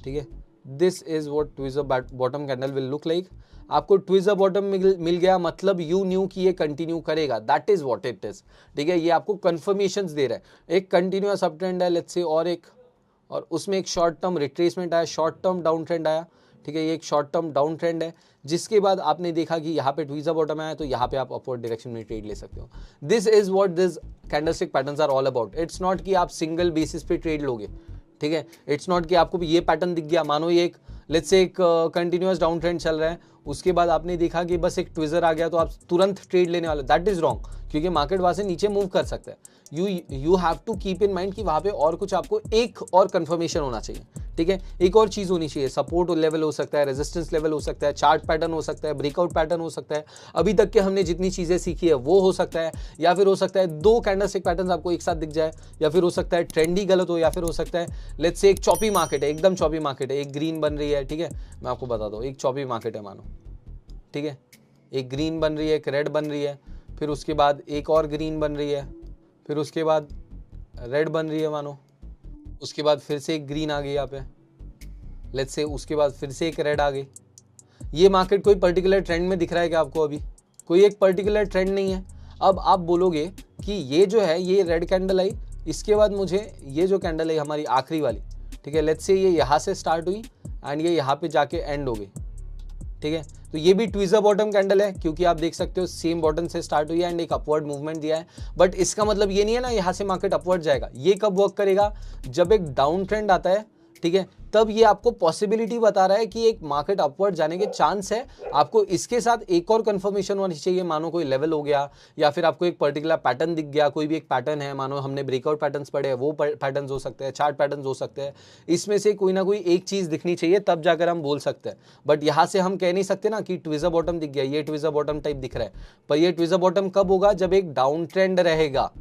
ठीक है। This is what tweezer bottom candle will look like. आपको ट्विज़र बॉटम मिल गया, मतलब यू न्यू कि ये कंटिन्यू करेगा, that is what it is, ठीक है। ये आपको कंफर्मेशंस दे रहा है, एक कंटिन्यूअस अप ट्रेंड है लेट्स से, और उसमें एक शॉर्ट टर्म रिट्रेसमेंट आया, शॉर्ट टर्म डाउन ट्रेंड आया, ठीक है, ये एक शॉर्ट टर्म डाउन ट्रेंड है, जिसके बाद आपने देखा कि यहाँ पे ट्विज़र बॉटम आया, तो यहाँ पे आप अपवर्ड डायरेक्शन में ट्रेड ले सकते हो। This is what this candlestick patterns are all about. It's not कि आप सिंगल बेसिस पे ट्रेड लोगे, ठीक है, इट्स नॉट कि आपको ये पैटर्न दिख गया, मानो ये एक लेट्स से एक कंटिन्यूअस डाउन ट्रेंड चल रहा है, उसके बाद आपने देखा कि बस एक ट्विज़र आ गया तो आप तुरंत ट्रेड लेने वाले, दैट इज रॉन्ग, क्योंकि मार्केट वहाँ से नीचे मूव कर सकता है। You have to keep in mind कि वहाँ पे और कुछ आपको एक और कंफर्मेशन होना चाहिए, ठीक है, एक और चीज़ होनी चाहिए, सपोर्ट लेवल हो सकता है, रेजिस्टेंस लेवल हो सकता है, चार्ट पैटर्न हो सकता है, ब्रेकआउट पैटर्न हो सकता है, अभी तक के हमने जितनी चीज़ें सीखी है वो हो सकता है, या फिर हो सकता है 2 कैंडलस्टिक पैटर्न्स आपको एक साथ दिख जाए, या फिर हो सकता है ट्रेंड ही गलत हो, या फिर हो सकता है लेट्स से एक चॉपी मार्केट है, एकदम चॉपी मार्केट है, एक ग्रीन बन रही है, ठीक है, मैं आपको बता दूँ, एक चॉपी मार्केट है मानो, ठीक है, एक ग्रीन बन रही है, एक रेड बन रही है, फिर उसके बाद एक और ग्रीन बन रही है, फिर उसके बाद रेड बन रही है मानो, उसके बाद फिर से एक ग्रीन आ गई यहाँ पे लेट्स से, उसके बाद फिर से एक रेड आ गई। ये मार्केट कोई पर्टिकुलर ट्रेंड में दिख रहा है क्या आपको? अभी कोई एक पर्टिकुलर ट्रेंड नहीं है। अब आप बोलोगे कि ये जो है ये रेड कैंडल आई, इसके बाद मुझे ये जो कैंडल आई हमारी आखिरी वाली, ठीक है, लेट्स से ये यहाँ से स्टार्ट हुई एंड ये यहाँ पे जाके एंड हो गई, ठीक है, तो ये भी ट्विज़र बॉटम कैंडल है, क्योंकि आप देख सकते हो सेम बॉटम से स्टार्ट हुई है एंड एक अपवर्ड मूवमेंट दिया है, बट इसका मतलब ये नहीं है ना यहाँ से मार्केट अपवर्ड जाएगा। ये कब वर्क करेगा? जब एक डाउन ट्रेंड आता है, ठीक है, तब ये आपको पॉसिबिलिटी बता रहा है कि एक मार्केट अपवर्ड जाने के चांस है। आपको इसके साथ एक और कंफर्मेशन होनी चाहिए, मानो कोई लेवल हो गया या फिर आपको एक पर्टिकुलर पैटर्न दिख गया, कोई भी एक पैटर्न है, मानो हमने ब्रेकआउट पैटर्न्स पढ़े हैं, वो पैटर्न्स हो सकते हैं, चार्ट पैटर्न्स हो सकते हैं, इसमें से कोई ना कोई एक चीज़ दिखनी चाहिए, तब जाकर हम बोल सकते हैं। बट यहाँ से हम कह नहीं सकते ना कि ट्विज़र बॉटम दिख गया, ये ट्विज़र बॉटम टाइप दिख रहा है, पर ये ट्विज़र बॉटम कब होगा? जब एक डाउन ट्रेंड रहेगा,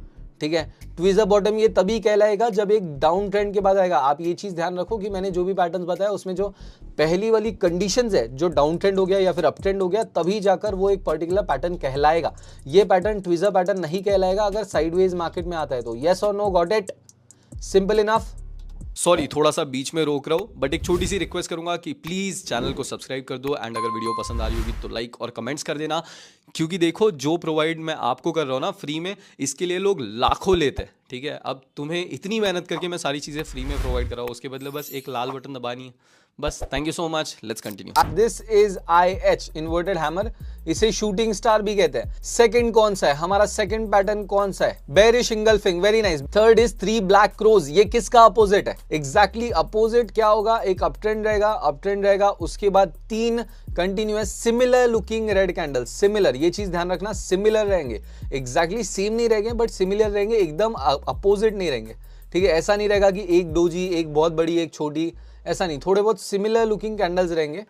ठीक है। ट्विज़र बॉटम ये तभी कहलाएगा जब एक डाउन ट्रेंड के बाद आएगा। आप ये चीज़ ध्यान रखो कि मैंने जो भी पैटर्न्स बताया उसमें जो पहली वाली कंडीशंस है, जो डाउन ट्रेंड हो गया या फिर अप ट्रेंड हो गया, तभी जाकर वो एक पर्टिकुलर पैटर्न कहलाएगा। ये पैटर्न ट्विज़र पैटर्न नहीं कहलाएगा अगर साइडवेज मार्केट में आता है तो। यस और no? Got it? Simple enough. Sorry थोड़ा सा बीच में रोक रहा हूँ, बट एक छोटी सी रिक्वेस्ट करूंगा कि प्लीज़ चैनल को सब्सक्राइब कर दो एंड अगर वीडियो पसंद आ रही होगी तो लाइक और कमेंट्स कर देना, क्योंकि देखो जो प्रोवाइड मैं आपको कर रहा हूँ ना फ्री में, इसके लिए लोग लाखों लेते हैं, ठीक है। अब तुम्हें इतनी मेहनत करके मैं सारी चीज़ें फ्री में प्रोवाइड कर रहा हूँ, उसके बदले बस एक लाल बटन दबानी है बस। Thank you so much, let's continue. This is IH inverted hammer, इसे शूटिंग स्टार भी कहते हैं। सेकंड कौन सा है हमारा? सेकंड पैटर्न कौन सा है? Bearish engulfing, very nice. Third is 3 black crows, ये किसका अपोजिट है? एग्जैक्टली अपोजिट क्या होगा? एक अप ट्रेंड रहेगा, उसके बाद 3 continuous similar looking red candle. Similar, ये चीज ध्यान रखना, सिमिलर रहेंगे, एग्जैक्टली सेम नहीं रहेंगे बट सिमिलर रहेंगे, एकदम अपोजिट नहीं रहेंगे, ठीक है। ऐसा नहीं रहेगा कि एक डोजी, एक बहुत बड़ी एक छोटी, ऐसा नहीं, थोड़े बहुत सिमिलर लुकिंग कैंडल्स रहेंगे,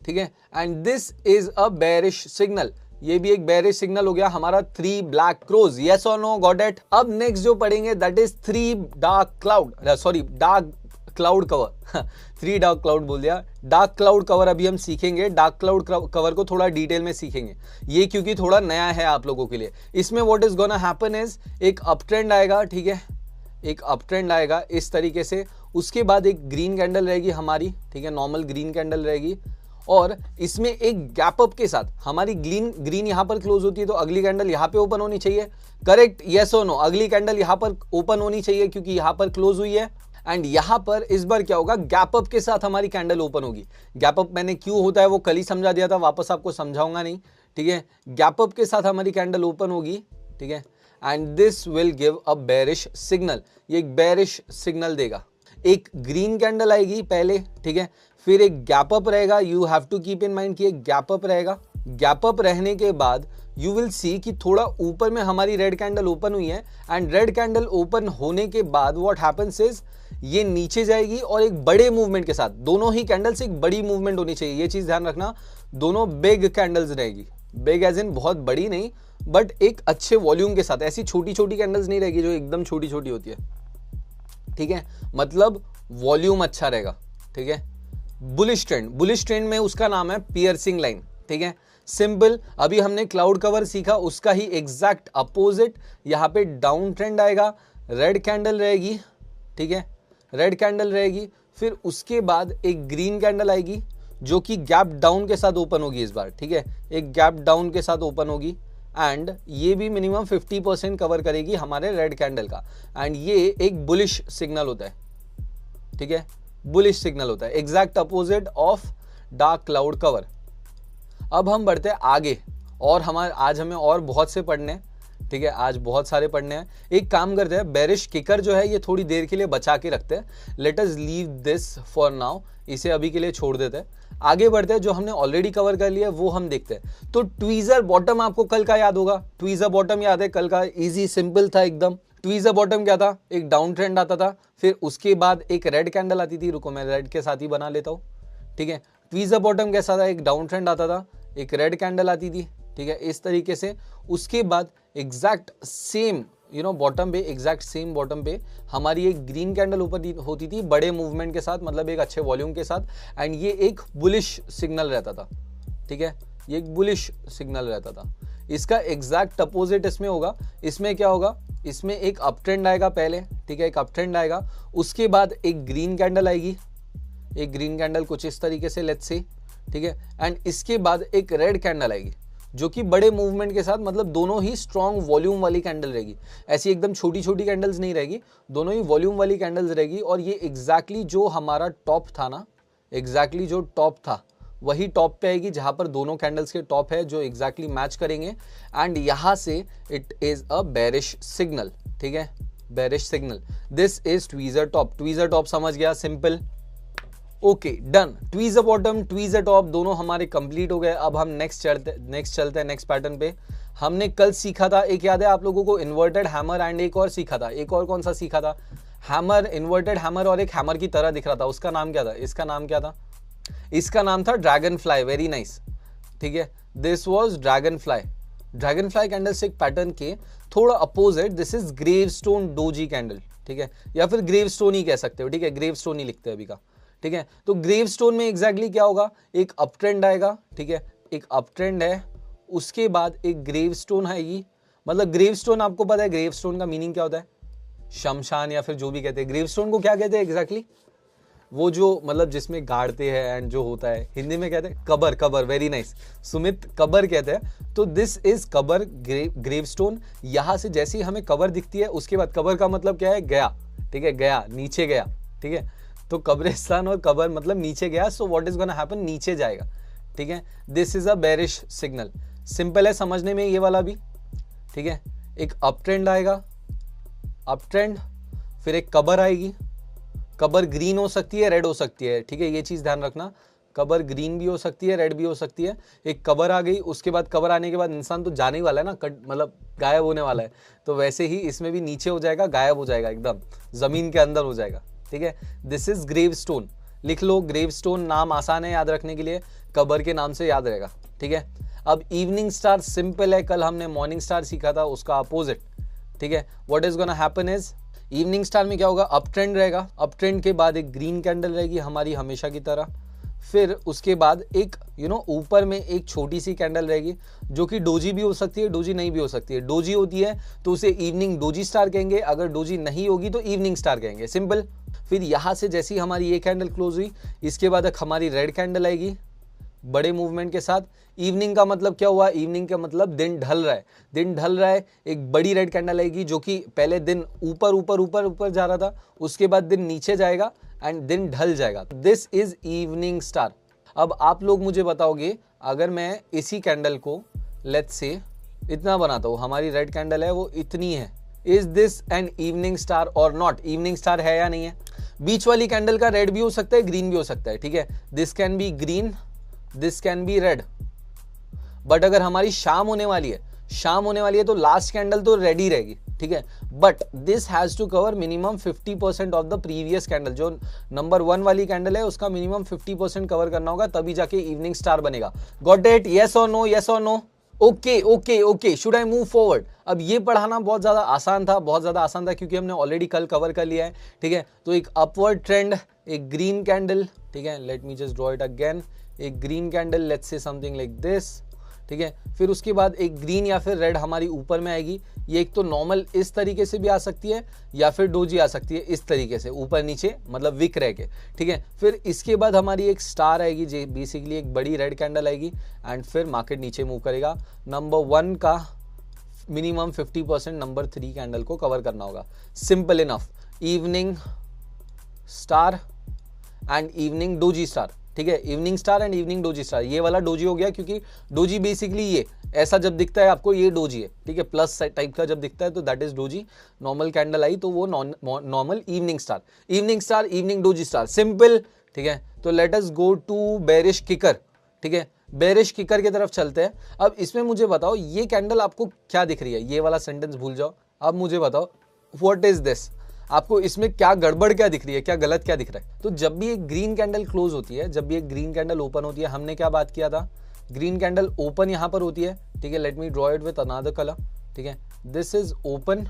ठीक है। And this is a bearish signal, ये भी एक बेरिश सिग्नल हो गया हमारा। 3 ब्लैक क्रोज, यस और नो? Got it? अब नेक्स्ट जो पढ़ेंगे that is 3 dark cloud cover 3 dark cloud बोल दिया, डार्क क्लाउड कवर अभी हम सीखेंगे। डार्क क्लाउड कवर को थोड़ा डिटेल में सीखेंगे, ये क्योंकि थोड़ा नया है आप लोगों के लिए। इसमें what is gonna happen is एक अप ट्रेंड आएगा, ठीक है, एक अप ट्रेंड आएगा इस तरीके से, उसके बाद एक ग्रीन कैंडल रहेगी हमारी, ठीक है, नॉर्मल ग्रीन कैंडल रहेगी, और इसमें एक गैप अप के साथ हमारी ग्रीन यहाँ पर क्लोज होती है तो अगली कैंडल यहाँ पे ओपन होनी चाहिए, करेक्ट? यस और नो? अगली कैंडल यहाँ पर ओपन होनी चाहिए क्योंकि यहाँ पर क्लोज हुई है, एंड यहां पर इस बार क्या होगा, गैप अप के साथ हमारी कैंडल ओपन होगी। गैप अप मैंने क्यों होता है वो कल ही समझा दिया था, वापस आपको समझाऊंगा नहीं, ठीक है। गैप अप के साथ हमारी कैंडल ओपन होगी, ठीक है, and this will give a bearish signal, ये एक बेरिश सिग्नल देगा। एक ग्रीन कैंडल आएगी पहले, ठीक है, फिर एक गैप अप रहेगा। You have to keep in mind कि एक गैप अप रहेगा। गैप अप रहने के बाद यू विल सी कि थोड़ा ऊपर में हमारी रेड कैंडल ओपन हुई है, एंड रेड कैंडल ओपन होने के बाद व्हाट हैपेंस इज ये नीचे जाएगी और एक बड़े मूवमेंट के साथ, दोनों ही कैंडल्स एक बड़ी मूवमेंट होनी चाहिए, ये चीज ध्यान रखना। दोनों बिग कैंडल्स रहेगी, बिग एज इन बहुत बड़ी नहीं, बट एक अच्छे वॉल्यूम के साथ, ऐसी छोटी छोटी कैंडल्स नहीं रहेगी जो एकदम छोटी छोटी होती है, ठीक है, मतलब वॉल्यूम अच्छा रहेगा, ठीक है। बुलिश ट्रेंड में उसका नाम है पियर्सिंग लाइन, ठीक है, सिंपल। अभी हमने क्लाउड कवर सीखा, उसका ही एग्जैक्ट अपोजिट यहाँ पे डाउन ट्रेंड आएगा, रेड कैंडल रहेगी, ठीक है, रेड कैंडल रहेगी, फिर उसके बाद एक ग्रीन कैंडल आएगी जो कि गैप डाउन के साथ ओपन होगी इस बार, ठीक है, एक गैप डाउन के साथ ओपन होगी, एंड ये भी मिनिमम 50% कवर करेगी हमारे रेड कैंडल का, एंड ये एक बुलिश सिग्नल होता है, ठीक है, बुलिश सिग्नल होता है, exact opposite of dark cloud cover. अब हम बढ़ते हैं आगे, और आज हमें और बहुत से पढ़ने हैं, ठीक है, आज बहुत सारे पढ़ने हैं। एक काम करते हैं, बेरिश किकर जो है ये थोड़ी देर के लिए बचा के रखते हैं, let us leave this for now, इसे अभी के लिए छोड़ देते हैं। आगे बढ़ते हैं, जो हमने ऑलरेडी कवर कर लिया वो हम देखते हैं। तो ट्वीजर बॉटम आपको कल का याद होगा, ट्वीजर बॉटम याद है कल का, इजी सिंपल था एकदम। ट्वीजर बॉटम क्या था, एक डाउन ट्रेंड आता था, फिर उसके बाद एक रेड कैंडल आती थी, रुको मैं रेड के साथ ही बना लेता हूँ, ठीक है। ट्वीजर बॉटम कैसा था, एक डाउन ट्रेंड आता था, एक रेड कैंडल आती थी, ठीक है, इस तरीके से। उसके बाद एग्जैक्ट सेम बॉटम पे, एग्जैक्ट सेम बॉटम पे हमारी एक ग्रीन कैंडल ऊपर होती थी बड़े मूवमेंट के साथ, मतलब एक अच्छे वॉल्यूम के साथ, एंड ये एक बुलिश सिग्नल रहता था, ठीक है, ये एक बुलिश सिग्नल रहता था। इसका एग्जैक्ट अपोजिट इसमें होगा, इसमें क्या होगा, इसमें एक अप ट्रेंड आएगा पहले, ठीक है, एक अप ट्रेंड आएगा, उसके बाद एक ग्रीन कैंडल आएगी, एक ग्रीन कैंडल कुछ इस तरीके से, लेट्स सी, ठीक है, एंड इसके बाद एक रेड कैंडल आएगी जो कि बड़े मूवमेंट के साथ, मतलब दोनों ही स्ट्रॉन्ग वॉल्यूम वाली कैंडल रहेगी, ऐसी एकदम छोटी छोटी कैंडल्स नहीं रहेगी, दोनों ही वॉल्यूम वाली कैंडल्स रहेगी। और ये एग्जैक्टली जो हमारा टॉप था ना, एग्जैक्टली जो टॉप था वही टॉप पे आएगी, जहां पर दोनों कैंडल्स के टॉप है जो एग्जैक्टली मैच करेंगे, एंड यहां से it is a bearish signal, ठीक है, bearish signal. This is tweezer top, tweezer top समझ गया, simple, okay done. Tweezer bottom, tweezer top दोनों हमारे कंप्लीट हो गए। अब हम नेक्स्ट चलते हैं नेक्स्ट पैटर्न पे। हमने कल सीखा था, एक याद है आप लोगों को, इन्वर्टेड हैमर, एंड एक और सीखा था, एक और कौन सा सीखा था, हैमर, इन्वर्टेड हैमर, और एक हैमर की तरह दिख रहा था, उसका नाम क्या था, इसका नाम क्या था, इसका नाम था ड्रैगन फ्लाई, वेरी नाइस, ठीक है, this was dragon fly. Dragon fly candlestick pattern के थोड़ा opposite, this is gravestone doji candle, ठीक है, या फिर ग्रेवस्टोन ही कह सकते हो, ठीक है, ग्रेवस्टोन ही लिखते हैं अभी का, ठीक है। तो ग्रेवस्टोन में एग्जैक्टली क्या होगा, एक अप ट्रेंड आएगा, ठीक है, एक अप ट्रेंड है, उसके बाद एक ग्रेवस्टोन आएगी, मतलब ग्रेवस्टोन आपको पता है ग्रेवस्टोन का मीनिंग क्या होता है, शमशान या फिर जो भी कहते हैं। ग्रेवस्टोन को क्या कहते हैं एग्जैक्टली, वो जो मतलब जिसमें गाड़ते हैं एंड जो होता है, हिंदी में कहते हैं cover, cover, very nice Sumit, cover कहते हैं। तो दिस इज कबर, ग्रेवस्टोन। यहां से जैसे ही हमें कबर दिखती है, उसके बाद कबर का मतलब क्या है, गया, ठीक है, गया, नीचे गया, ठीक है, तो कब्रिस्तान और कबर मतलब नीचे गया, so what is gonna happen, नीचे जाएगा, ठीक है। This is a bearish signal, simple है समझने में ये वाला भी, ठीक है। एक अप ट्रेंड आएगा, अप ट्रेंड, फिर एक कबर आएगी, कबर ग्रीन हो सकती है, रेड हो सकती है, ठीक है, ये चीज ध्यान रखना, कबर ग्रीन भी हो सकती है, रेड भी हो सकती है। एक कबर आ गई, उसके बाद कबर आने के बाद इंसान तो जाने ही वाला है ना, मतलब गायब होने वाला है, तो वैसे ही इसमें भी नीचे हो जाएगा, गायब हो जाएगा, एकदम जमीन के अंदर हो जाएगा, ठीक है। दिस इज ग्रेवस्टोन, लिख लो, ग्रेवस्टोन नाम आसान है याद रखने के लिए, कबर के नाम से याद रहेगा, ठीक है। अब इवनिंग स्टार सिंपल है, कल हमने मॉर्निंग स्टार सीखा था, उसका अपोजिट, ठीक है। What is gonna happen is, evening star में क्या होगा, अप ट्रेंड रहेगा, अप ट्रेंड के बाद एक ग्रीन कैंडल रहेगी हमारी हमेशा की तरह, फिर उसके बाद एक ऊपर में एक छोटी सी कैंडल रहेगी जो कि डोजी भी हो सकती है, डोजी नहीं भी हो सकती है। डोजी होती है तो उसे इवनिंग डोजी स्टार कहेंगे, अगर डोजी नहीं होगी तो इवनिंग स्टार कहेंगे, सिंपल। फिर यहाँ से जैसी हमारी ये कैंडल क्लोज हुई, इसके बाद एक हमारी रेड कैंडल आएगी, बड़े मूवमेंट के साथ। इवनिंग का मतलब क्या हुआ, इवनिंग का मतलब दिन ढल रहा है, दिन ढल रहा है, एक बड़ी रेड कैंडल आएगी जो कि पहले दिन ऊपर ऊपर ऊपर ऊपर जा रहा था, उसके बाद दिन नीचे जाएगा एंड दिन ढल जाएगा। This is evening star. अब आप लोग मुझे बताओगे, अगर मैं इसी कैंडल को लेट्स से इतना बनाता हूँ, हमारी रेड कैंडल है वो इतनी है, is this an evening star और नॉट? इवनिंग स्टार है या नहीं है? बीच वाली कैंडल का रेड भी हो सकता है, ग्रीन भी हो सकता है, ठीक है, this can be green, this can be red. But अगर हमारी शाम होने वाली है, शाम होने वाली है तो लास्ट कैंडल तो रेड ही रहेगी, ठीक है, but this has to cover minimum 50% of the previous candle. जो नंबर 1 वाली कैंडल है उसका मिनिमम 50% कवर करना होगा, तभी जाके इवनिंग स्टार बनेगा। Got it? यस और नो? यस और no? Okay okay okay, should I move forward? अब ये पढ़ाना बहुत ज़्यादा आसान था, बहुत ज़्यादा आसान था क्योंकि हमने ऑलरेडी कल कवर कर लिया है, ठीक है। तो एक अपवर्ड ट्रेंड, एक ग्रीन कैंडल, ठीक है, let me just draw it again, एक green candle, let's say something like this, ठीक है। फिर उसके बाद एक ग्रीन या फिर रेड हमारी ऊपर में आएगी। ये एक तो नॉर्मल इस तरीके से भी आ सकती है या फिर डोजी आ सकती है इस तरीके से, ऊपर नीचे मतलब विक रह के, ठीक है। फिर इसके बाद हमारी एक स्टार आएगी, जो बेसिकली एक बड़ी रेड कैंडल आएगी एंड फिर मार्केट नीचे मूव करेगा। नंबर 1 का मिनिमम 50% नंबर 3 कैंडल को कवर करना होगा। Simple enough, evening star and evening doji star, ठीक है, evening star and evening doji star. ये वाला डोजी हो गया क्योंकि डोजी बेसिकली ये ऐसा जब दिखता है आपको ये डोजी है, ठीक है, प्लस टाइप का जब दिखता है तो that is doji. Normal candle आई तो वो normal evening star, evening star, evening doji star, simple, ठीक है। तो let us go to bearish kicker, ठीक है, बेरिश किकर की तरफ चलते हैं। अब इसमें मुझे बताओ ये कैंडल आपको क्या दिख रही है? ये वाला सेंटेंस भूल जाओ, अब मुझे बताओ व्हाट इज दिस? आपको इसमें क्या गड़बड़ क्या दिख रही है, क्या गलत क्या दिख रहा है? तो जब भी एक ग्रीन कैंडल क्लोज होती है, जब भी एक ग्रीन कैंडल ओपन होती है, हमने क्या बात किया था? ग्रीन कैंडल ओपन यहां पर होती है, ठीक है, let me draw it with another colour, ठीक है, दिस इज ओपन,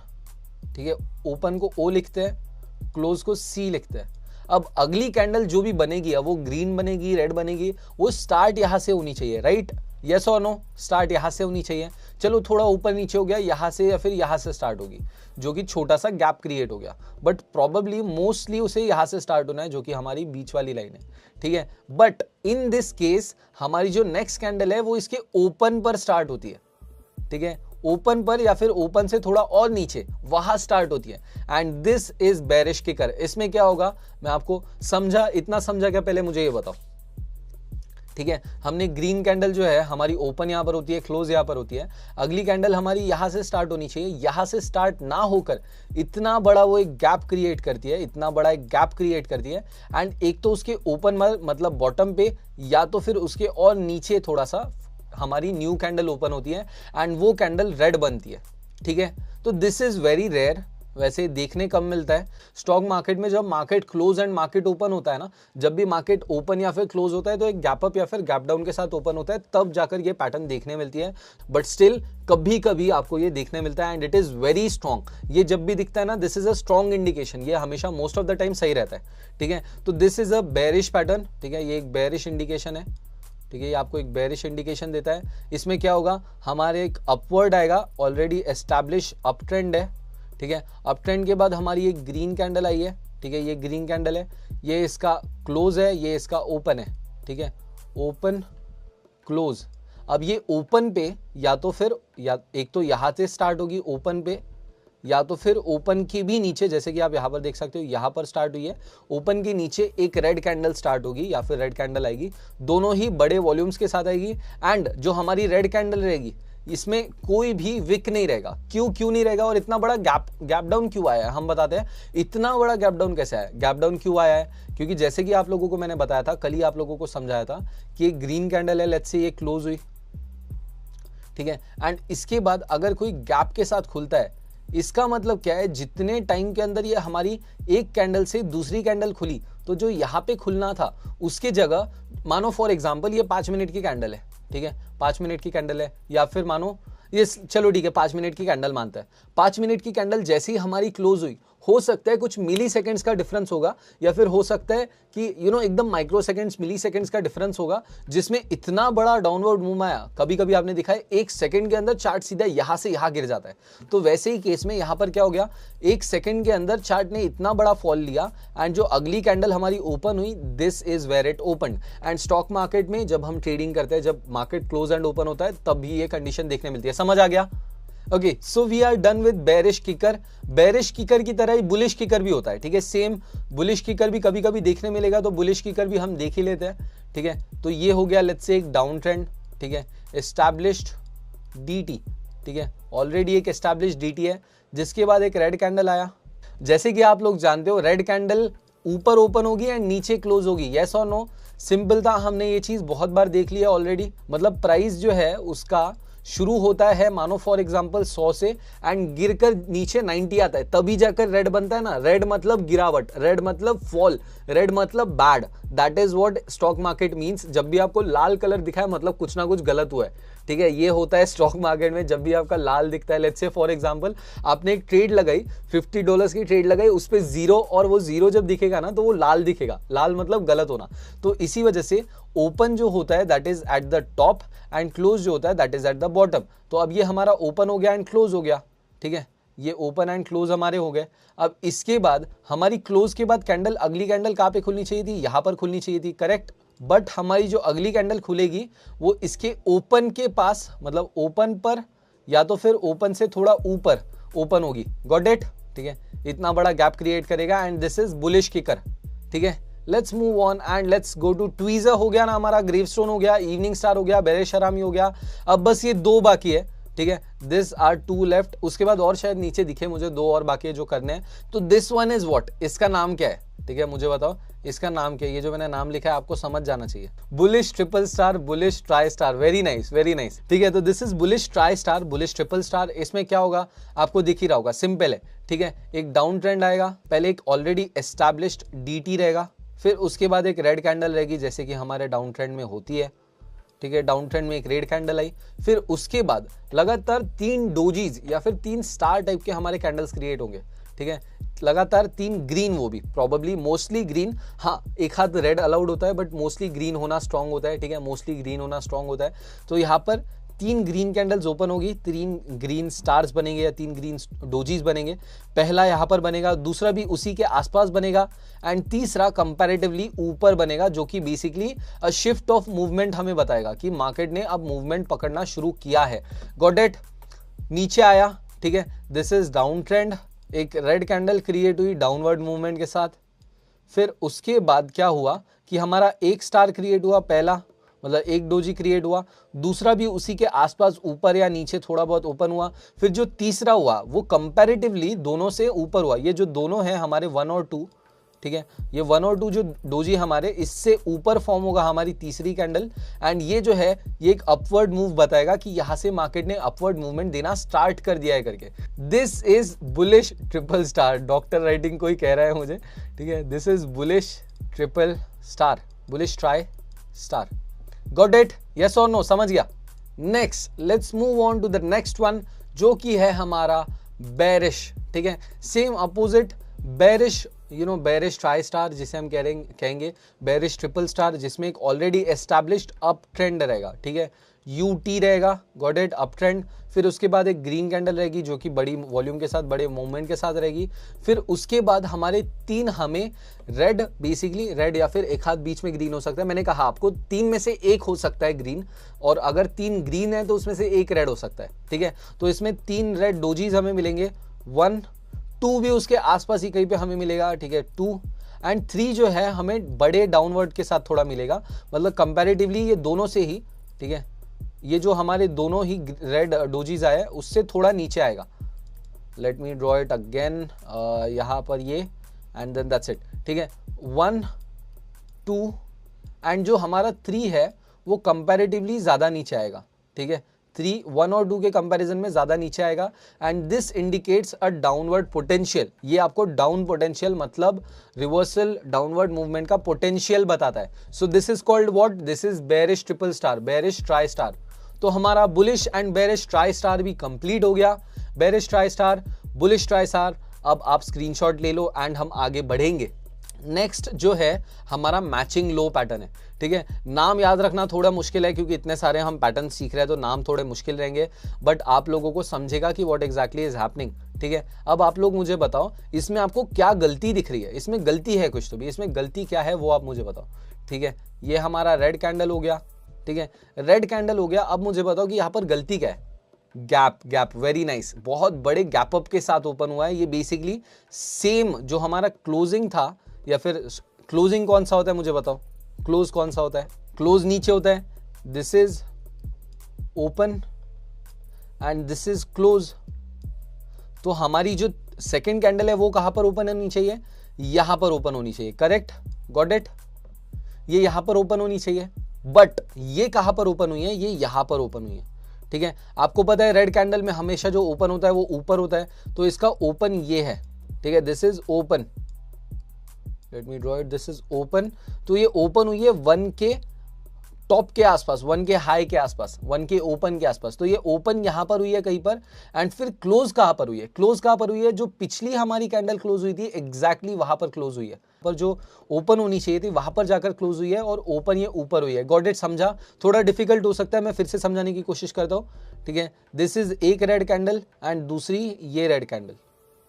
ठीक है, ओपन को ओ लिखते हैं, क्लोज को सी लिखते हैं। अब अगली कैंडल जो भी बनेगी, अब वो ग्रीन बनेगी, रेड बनेगी, वो स्टार्ट यहां से होनी चाहिए, राइट? यस और नो? स्टार्ट यहां से होनी चाहिए। चलो थोड़ा ऊपर नीचे हो गया, यहां से या फिर यहां से स्टार्ट होगी, जो कि छोटा सा गैप क्रिएट हो गया, बट प्रॉबेबली मोस्टली उसे यहां से स्टार्ट होना है, जो कि हमारी बीच वाली लाइन है, ठीक है। बट इन दिस केस हमारी जो नेक्स्ट कैंडल है वो इसके ओपन पर स्टार्ट होती है, ठीक है, ओपन पर या फिर ओपन से थोड़ा और नीचे वहां स्टार्ट होती है and this is bearish kicker. इसमें क्या होगा मैं आपको समझा, इतना समझा क्या? पहले मुझे ये बताओ, ठीक है, हमने ग्रीन कैंडल जो है हमारी ओपन यहां पर होती है, क्लोज यहां पर होती है, अगली कैंडल हमारी यहां से स्टार्ट होनी चाहिए, यहां से स्टार्ट ना होकर इतना बड़ा वो एक गैप क्रिएट करती है, इतना बड़ा एक गैप क्रिएट करती है एंड एक तो उसके ओपन मतलब बॉटम पे या तो फिर उसके और नीचे थोड़ा सा हमारी न्यू कैंडल ओपन होती है एंड वो कैंडल रेड बनती है, ठीक है। तो दिस इज वेरी रेयर, वैसे देखने कम मिलता है स्टॉक मार्केट में। जब market close and market open होता है ना, जब भी मार्केट ओपन या फिर क्लोज होता है तो एक गैप अप या फिर गैप डाउन के साथ ओपन होता है, तब जाकर ये पैटर्न देखने मिलती है। बट स्टिल कभी कभी आपको ये देखने मिलता है and it is very strong. ये जब भी दिखता है ना, this is a strong indication, ये हमेशा मोस्ट ऑफ द टाइम सही रहता है, ठीक है। तो this is a bearish pattern, ठीक है, ये एक बेरिश इंडिकेशन है, ठीक है, ये आपको एक बेरिश इंडिकेशन देता है। इसमें क्या होगा, हमारे एक अपवर्ड आएगा, ऑलरेडी एस्टैब्लिश अप ट्रेंड है, ठीक है। अप ट्रेंड के बाद हमारी एक ग्रीन कैंडल आई है, ठीक है, ये ग्रीन कैंडल है, ये इसका क्लोज है, ये इसका ओपन है, ठीक है, ओपन क्लोज। अब ये ओपन पे या तो फिर या एक तो यहाँ से स्टार्ट होगी ओपन पे, या तो फिर ओपन के भी नीचे, जैसे कि आप यहाँ पर देख सकते हो यहाँ पर स्टार्ट हुई है, ओपन के नीचे एक रेड कैंडल स्टार्ट होगी या फिर रेड कैंडल आएगी, दोनों ही बड़े वॉल्यूम्स के साथ आएगी एंड जो हमारी रेड कैंडल रहेगी इसमें कोई भी विक नहीं रहेगा। क्यों नहीं रहेगा और इतना बड़ा गैप डाउन क्यों आया है हम बताते हैं। इतना बड़ा गैप डाउन कैसे आया, गैप डाउन क्यों आया है? क्योंकि जैसे कि आप लोगों को मैंने बताया था, कल ही आप लोगों को समझाया था कि एक ग्रीन कैंडल है, लेट्स से ये क्लोज हुई, ठीक है, एंड इसके बाद अगर कोई गैप के साथ खुलता है, इसका मतलब क्या है, जितने टाइम के अंदर ये हमारी एक कैंडल से दूसरी कैंडल खुली, तो जो यहाँ पे खुलना था उसके जगह, मानो फॉर एग्जांपल ये 5 मिनट की कैंडल है, ठीक है, 5 मिनट की कैंडल है, या फिर मानो ये, चलो ठीक है 5 मिनट की कैंडल मानता है, 5 मिनट की कैंडल जैसे ही हमारी क्लोज हुई, हो सकता है कुछ मिली सेकेंड्स का डिफरेंस होगा, या फिर हो सकता है कि एकदम माइक्रो सेकेंड्स, मिली सेकेंड्स का डिफरेंस होगा, जिसमें इतना बड़ा डाउनवर्ड मूव आया। कभी कभी आपने दिखा है 1 सेकंड के अंदर चार्ट सीधा यहां से यहां गिर जाता है। तो वैसे ही केस में यहां पर क्या हो गया, 1 सेकंड के अंदर चार्ट ने इतना बड़ा फॉल लिया, एंड जो अगली कैंडल हमारी ओपन हुई, this is where it open. And stock market में जब हम ट्रेडिंग करते हैं, जब मार्केट क्लोज एंड ओपन होता है, तब भी ये कंडीशन देखने मिलती है। समझ आ गया? Okay, so we are done with bearish kicker. Bearish kicker की तरह ही बुलिश किकर भी होता है, ठीक है। सेम बुलिश किकर भी कभी कभी देखने मिलेगा, तो बुलिश किकर भी हम देख ही लेते हैं, ठीक है। तो ये हो गया लेट्स से एक डाउन ट्रेंड, ठीक है, एस्टैब्लिश्ड डीटी, ठीक है, ऑलरेडी एक एस्टैब्लिश्ड डीटी है, जिसके बाद एक रेड कैंडल आया। जैसे कि आप लोग जानते हो, रेड कैंडल ऊपर ओपन होगी एंड नीचे क्लोज होगी, यस और नो? सिंपल था, हमने ये चीज बहुत बार देख लिया ऑलरेडी। मतलब प्राइस जो है उसका शुरू होता है मानो फॉर एग्जांपल 100 से, एंड गिरकर नीचे 90 आता है, तभी जाकर रेड बनता है ना। रेड मतलब गिरावट, रेड मतलब फॉल, रेड मतलब bad. That is what stock market means. जब भी आपको लाल कलर दिखा है, मतलब कुछ ना कुछ गलत हुआ है, ठीक है। ये होता है स्टॉक मार्केट में, जब भी आपका लाल दिखता है। लेट्स से फॉर एग्जांपल आपने एक ट्रेड लगाई, $50 की ट्रेड लगाई, उस पे 0, और वो 0 जब दिखेगा ना, तो वो लाल दिखेगा। लाल मतलब गलत होना। तो इसी वजह से ओपन जो होता है that is at the top, and close जो होता है that is at the bottom. तो अब ये हमारा ओपन हो गया एंड क्लोज हो गया, ठीक है। ये ओपन एंड क्लोज हमारे हो गए। अब इसके बाद हमारी क्लोज के बाद कैंडल, अगली कैंडल कहाँ पे खुलनी चाहिए थी? यहाँ पर खुलनी चाहिए थी, करेक्ट। बट हमारी जो अगली कैंडल खुलेगी वो इसके ओपन के पास, मतलब ओपन पर, या तो फिर ओपन से थोड़ा ऊपर ओपन होगी। Got it? ठीक है, इतना बड़ा गैप क्रिएट करेगा, and this is bullish kicker, ठीक है। Let's move on and let's go to tweezer. हो गया ना हमारा, ग्रेवस्टोन हो गया, इवनिंग स्टार हो गया, बेरिश हरामी हो गया। अब बस ये 2 बाकी है, ठीक है। This are 2 left. उसके बाद और शायद नीचे दिखे मुझे 2 और बाकी है जो करने हैं। तो दिस वन इज व्हाट, इसका नाम क्या है? ठीक है, मुझे बताओ इसका नाम क्या है? ये जो मैंने नाम लिखा है आपको समझ जाना चाहिए। Bullish triple star, bullish tri star. Very nice, very nice, ठीक है। तो this is bullish tri star, bullish triple star. इसमें क्या होगा आपको दिख ही रहा होगा, सिंपल है, ठीक है। एक डाउन ट्रेंड आएगा, पहले एक ऑलरेडी एस्टैब्लिश्ड डीटी रहेगा, फिर उसके बाद एक रेड कैंडल रहेगी, जैसे कि हमारे डाउन ट्रेंड में होती है, ठीक है। डाउन ट्रेंड में एक रेड कैंडल आई, फिर उसके बाद लगातार 3 डोजीज या फिर 3 स्टार टाइप के हमारे कैंडल्स क्रिएट होंगे, ठीक है। लगातार 3 ग्रीन, वो भी प्रॉबेबली मोस्टली ग्रीन, हाँ एक हाथ रेड अलाउड होता है, बट मोस्टली ग्रीन होना स्ट्रांग होता है, ठीक है। मोस्टली ग्रीन होना स्ट्रांग होता है। तो यहाँ पर 3 ग्रीन कैंडल्स ओपन होगी, 3 ग्रीन स्टार्स बनेंगे या 3 ग्रीन डोजीज बनेंगे। पहला यहाँ पर बनेगा, दूसरा भी उसी के आसपास बनेगा, एंड तीसरा कंपैरेटिवली ऊपर बनेगा, जो कि basically a shift of movement हमें बताएगा कि मार्केट ने अब मूवमेंट पकड़ना शुरू किया है। Got it? नीचे आया, ठीक है, दिस इज डाउन ट्रेंड, एक रेड कैंडल क्रिएट हुई डाउनवर्ड मूवमेंट के साथ। फिर उसके बाद क्या हुआ कि हमारा एक स्टार क्रिएट हुआ, पहला मतलब एक डोजी क्रिएट हुआ, दूसरा भी उसी के आसपास ऊपर या नीचे थोड़ा बहुत ओपन हुआ, फिर जो तीसरा हुआ वो कंपैरेटिवली दोनों से ऊपर हुआ। ये जो दोनों हैं हमारे 1 और 2, ठीक है, ये 1 और 2 जो डोजी हमारे, इससे ऊपर फॉर्म होगा हमारी तीसरी कैंडल, एंड ये जो है ये एक अपवर्ड मूव बताएगा कि यहाँ से मार्केट ने अपवर्ड मूवमेंट देना स्टार्ट कर दिया है करके। This is bullish triple star, doctor writing कोई कह रहा है मुझे, ठीक है। This is bullish triple star, bullish tri star. Got it? Yes और नो? समझ गया? Next let's move on to the next one, जो कि है हमारा बेरिश, ठीक है। Same opposite, bearish, bearish tri star जिसे हम कहेंगे बेरिश ट्रिपल स्टार, जिसमें एक ऑलरेडी एस्टैब्लिश्ड अप ट्रेंड रहेगा, ठीक है, यूटी रहेगा। Got it? Up trend. फिर उसके बाद एक ग्रीन कैंडल रहेगी जो कि बड़ी वॉल्यूम के साथ, बड़े मूवमेंट के साथ रहेगी। फिर उसके बाद हमारे 3 हमें रेड, बेसिकली रेड या फिर एक हाथ बीच में ग्रीन हो सकता है। मैंने कहा आपको 3 में से एक हो सकता है ग्रीन, और अगर 3 ग्रीन है तो उसमें से एक रेड हो सकता है, ठीक है। तो इसमें 3 रेड डोजीज हमें मिलेंगे, 1, 2 भी उसके आसपास ही कहीं पे हमें मिलेगा, ठीक है, 2 एंड 3 जो है हमें बड़े डाउनवर्ड के साथ थोड़ा मिलेगा, मतलब कंपैरेटिवली ये दोनों से ही, ठीक है, ये जो हमारे दोनों ही रेड डोजीज आए उससे थोड़ा नीचे आएगा। Let me draw it again, यहाँ पर ये, एंड देन दैट्स इट, ठीक है। 1, 2 एंड जो हमारा 3 है वो कंपैरेटिवली ज़्यादा नीचे आएगा, ठीक है। 3, 1 और 2 के कंपैरिजन में ज़्यादा नीचे आएगा, and this indicates a downward potential. ये आपको डाउन पोटेंशियल मतलब रिवर्सल डाउनवर्ड मूवमेंट का पोटेंशियल बताता है। So this is called what? This is bearish triple star, bearish tri star. तो हमारा bullish and bearish tri star भी कंप्लीट हो गया। Bearish tri star, bullish tri star. अब आप स्क्रीनशॉट ले लो एंड हम आगे बढ़ेंगे। नेक्स्ट जो है हमारा मैचिंग लो पैटर्न है, ठीक है। नाम याद रखना थोड़ा मुश्किल है क्योंकि इतने सारे हम पैटर्न सीख रहे हैं, तो नाम थोड़े मुश्किल रहेंगे, बट आप लोगों को समझेगा कि व्हाट एग्जैक्टली इज हैपनिंग, ठीक है। अब आप लोग मुझे बताओ इसमें आपको क्या गलती दिख रही है, इसमें गलती है कुछ तो भी, इसमें गलती क्या है वो आप मुझे बताओ, ठीक है। ये हमारा रेड कैंडल हो गया, ठीक है, रेड कैंडल हो गया। अब मुझे बताओ कि यहाँ पर गलती क्या है। गैप, वेरी नाइस, बहुत बड़े गैप अप के साथ ओपन हुआ है। ये बेसिकली सेम जो हमारा क्लोजिंग था, या फिर क्लोजिंग कौन सा होता है मुझे बताओ, क्लोज कौन सा होता है, क्लोज नीचे होता है, this is open and this is close. तो हमारी जो सेकंड कैंडल है वो कहां पर ओपन होनी चाहिए, यहां पर ओपन होनी चाहिए, करेक्ट, गॉट इट। ये यहां पर ओपन होनी चाहिए, बट ये कहां पर ओपन हुई है, ये यहां पर ओपन हुई है, ठीक है। आपको पता है रेड कैंडल में हमेशा जो ओपन होता है वो ऊपर होता है, तो इसका ओपन ये है, ठीक है, this is open, let me draw it, this is open. तो ये ओपन हुई है 1 के टॉप के आसपास, 1 के हाई के आसपास, 1 के ओपन के आसपास। तो ये ओपन यहां पर हुई है कहीं पर, एंड फिर क्लोज कहां पर हुई है, क्लोज कहां पर हुई है, जो पिछली हमारी कैंडल क्लोज हुई थी एग्जैक्टली वहां पर क्लोज हुई है, पर जो ओपन होनी चाहिए थी वहां पर जाकर क्लोज हुई है, और ओपन ये ऊपर हुई है। गॉट इट, समझा। थोड़ा डिफिकल्ट हो सकता है, मैं फिर से समझाने की कोशिश करता हूं, ठीक है। दिस इज एक रेड कैंडल एंड दूसरी ये रेड कैंडल,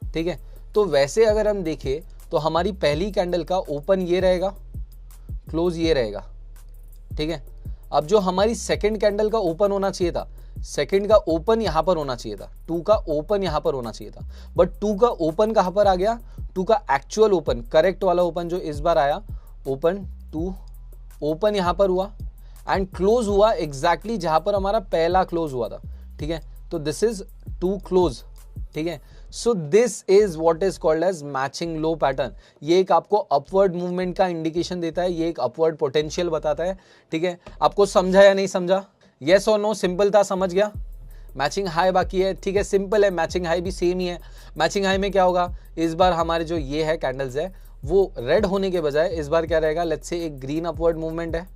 ठीक है। तो वैसे अगर हम देखें तो हमारी पहली कैंडल का ओपन ये रहेगा, क्लोज ये रहेगा, ठीक है। अब जो हमारी सेकंड कैंडल का ओपन होना चाहिए था, सेकंड का ओपन यहां पर होना चाहिए था, 2 का ओपन यहां पर होना चाहिए था, बट 2 का ओपन कहां पर आ गया, 2 का एक्चुअल ओपन, करेक्ट वाला ओपन जो इस बार आया, ओपन 2 ओपन यहां पर हुआ एंड क्लोज हुआ एग्जैक्टली जहां पर हमारा पहला क्लोज हुआ था, ठीक है। तो दिस इज 2 क्लोज, ठीक है। So this is what is called as matching low pattern. ये एक आपको अपवर्ड मूवमेंट का इंडिकेशन देता है, ये एक अपवर्ड पोटेंशियल बताता है, ठीक है। आपको समझा या नहीं समझा, येस और नो, सिंपल था, समझ गया। मैचिंग हाई बाकी है, ठीक है, सिंपल है, मैचिंग हाई भी सेम ही है। मैचिंग हाई में क्या होगा, इस बार हमारे जो ये है कैंडल्स है वो रेड होने के बजाय इस बार क्या रहेगा, लेट्स से एक ग्रीन अपवर्ड मूवमेंट है,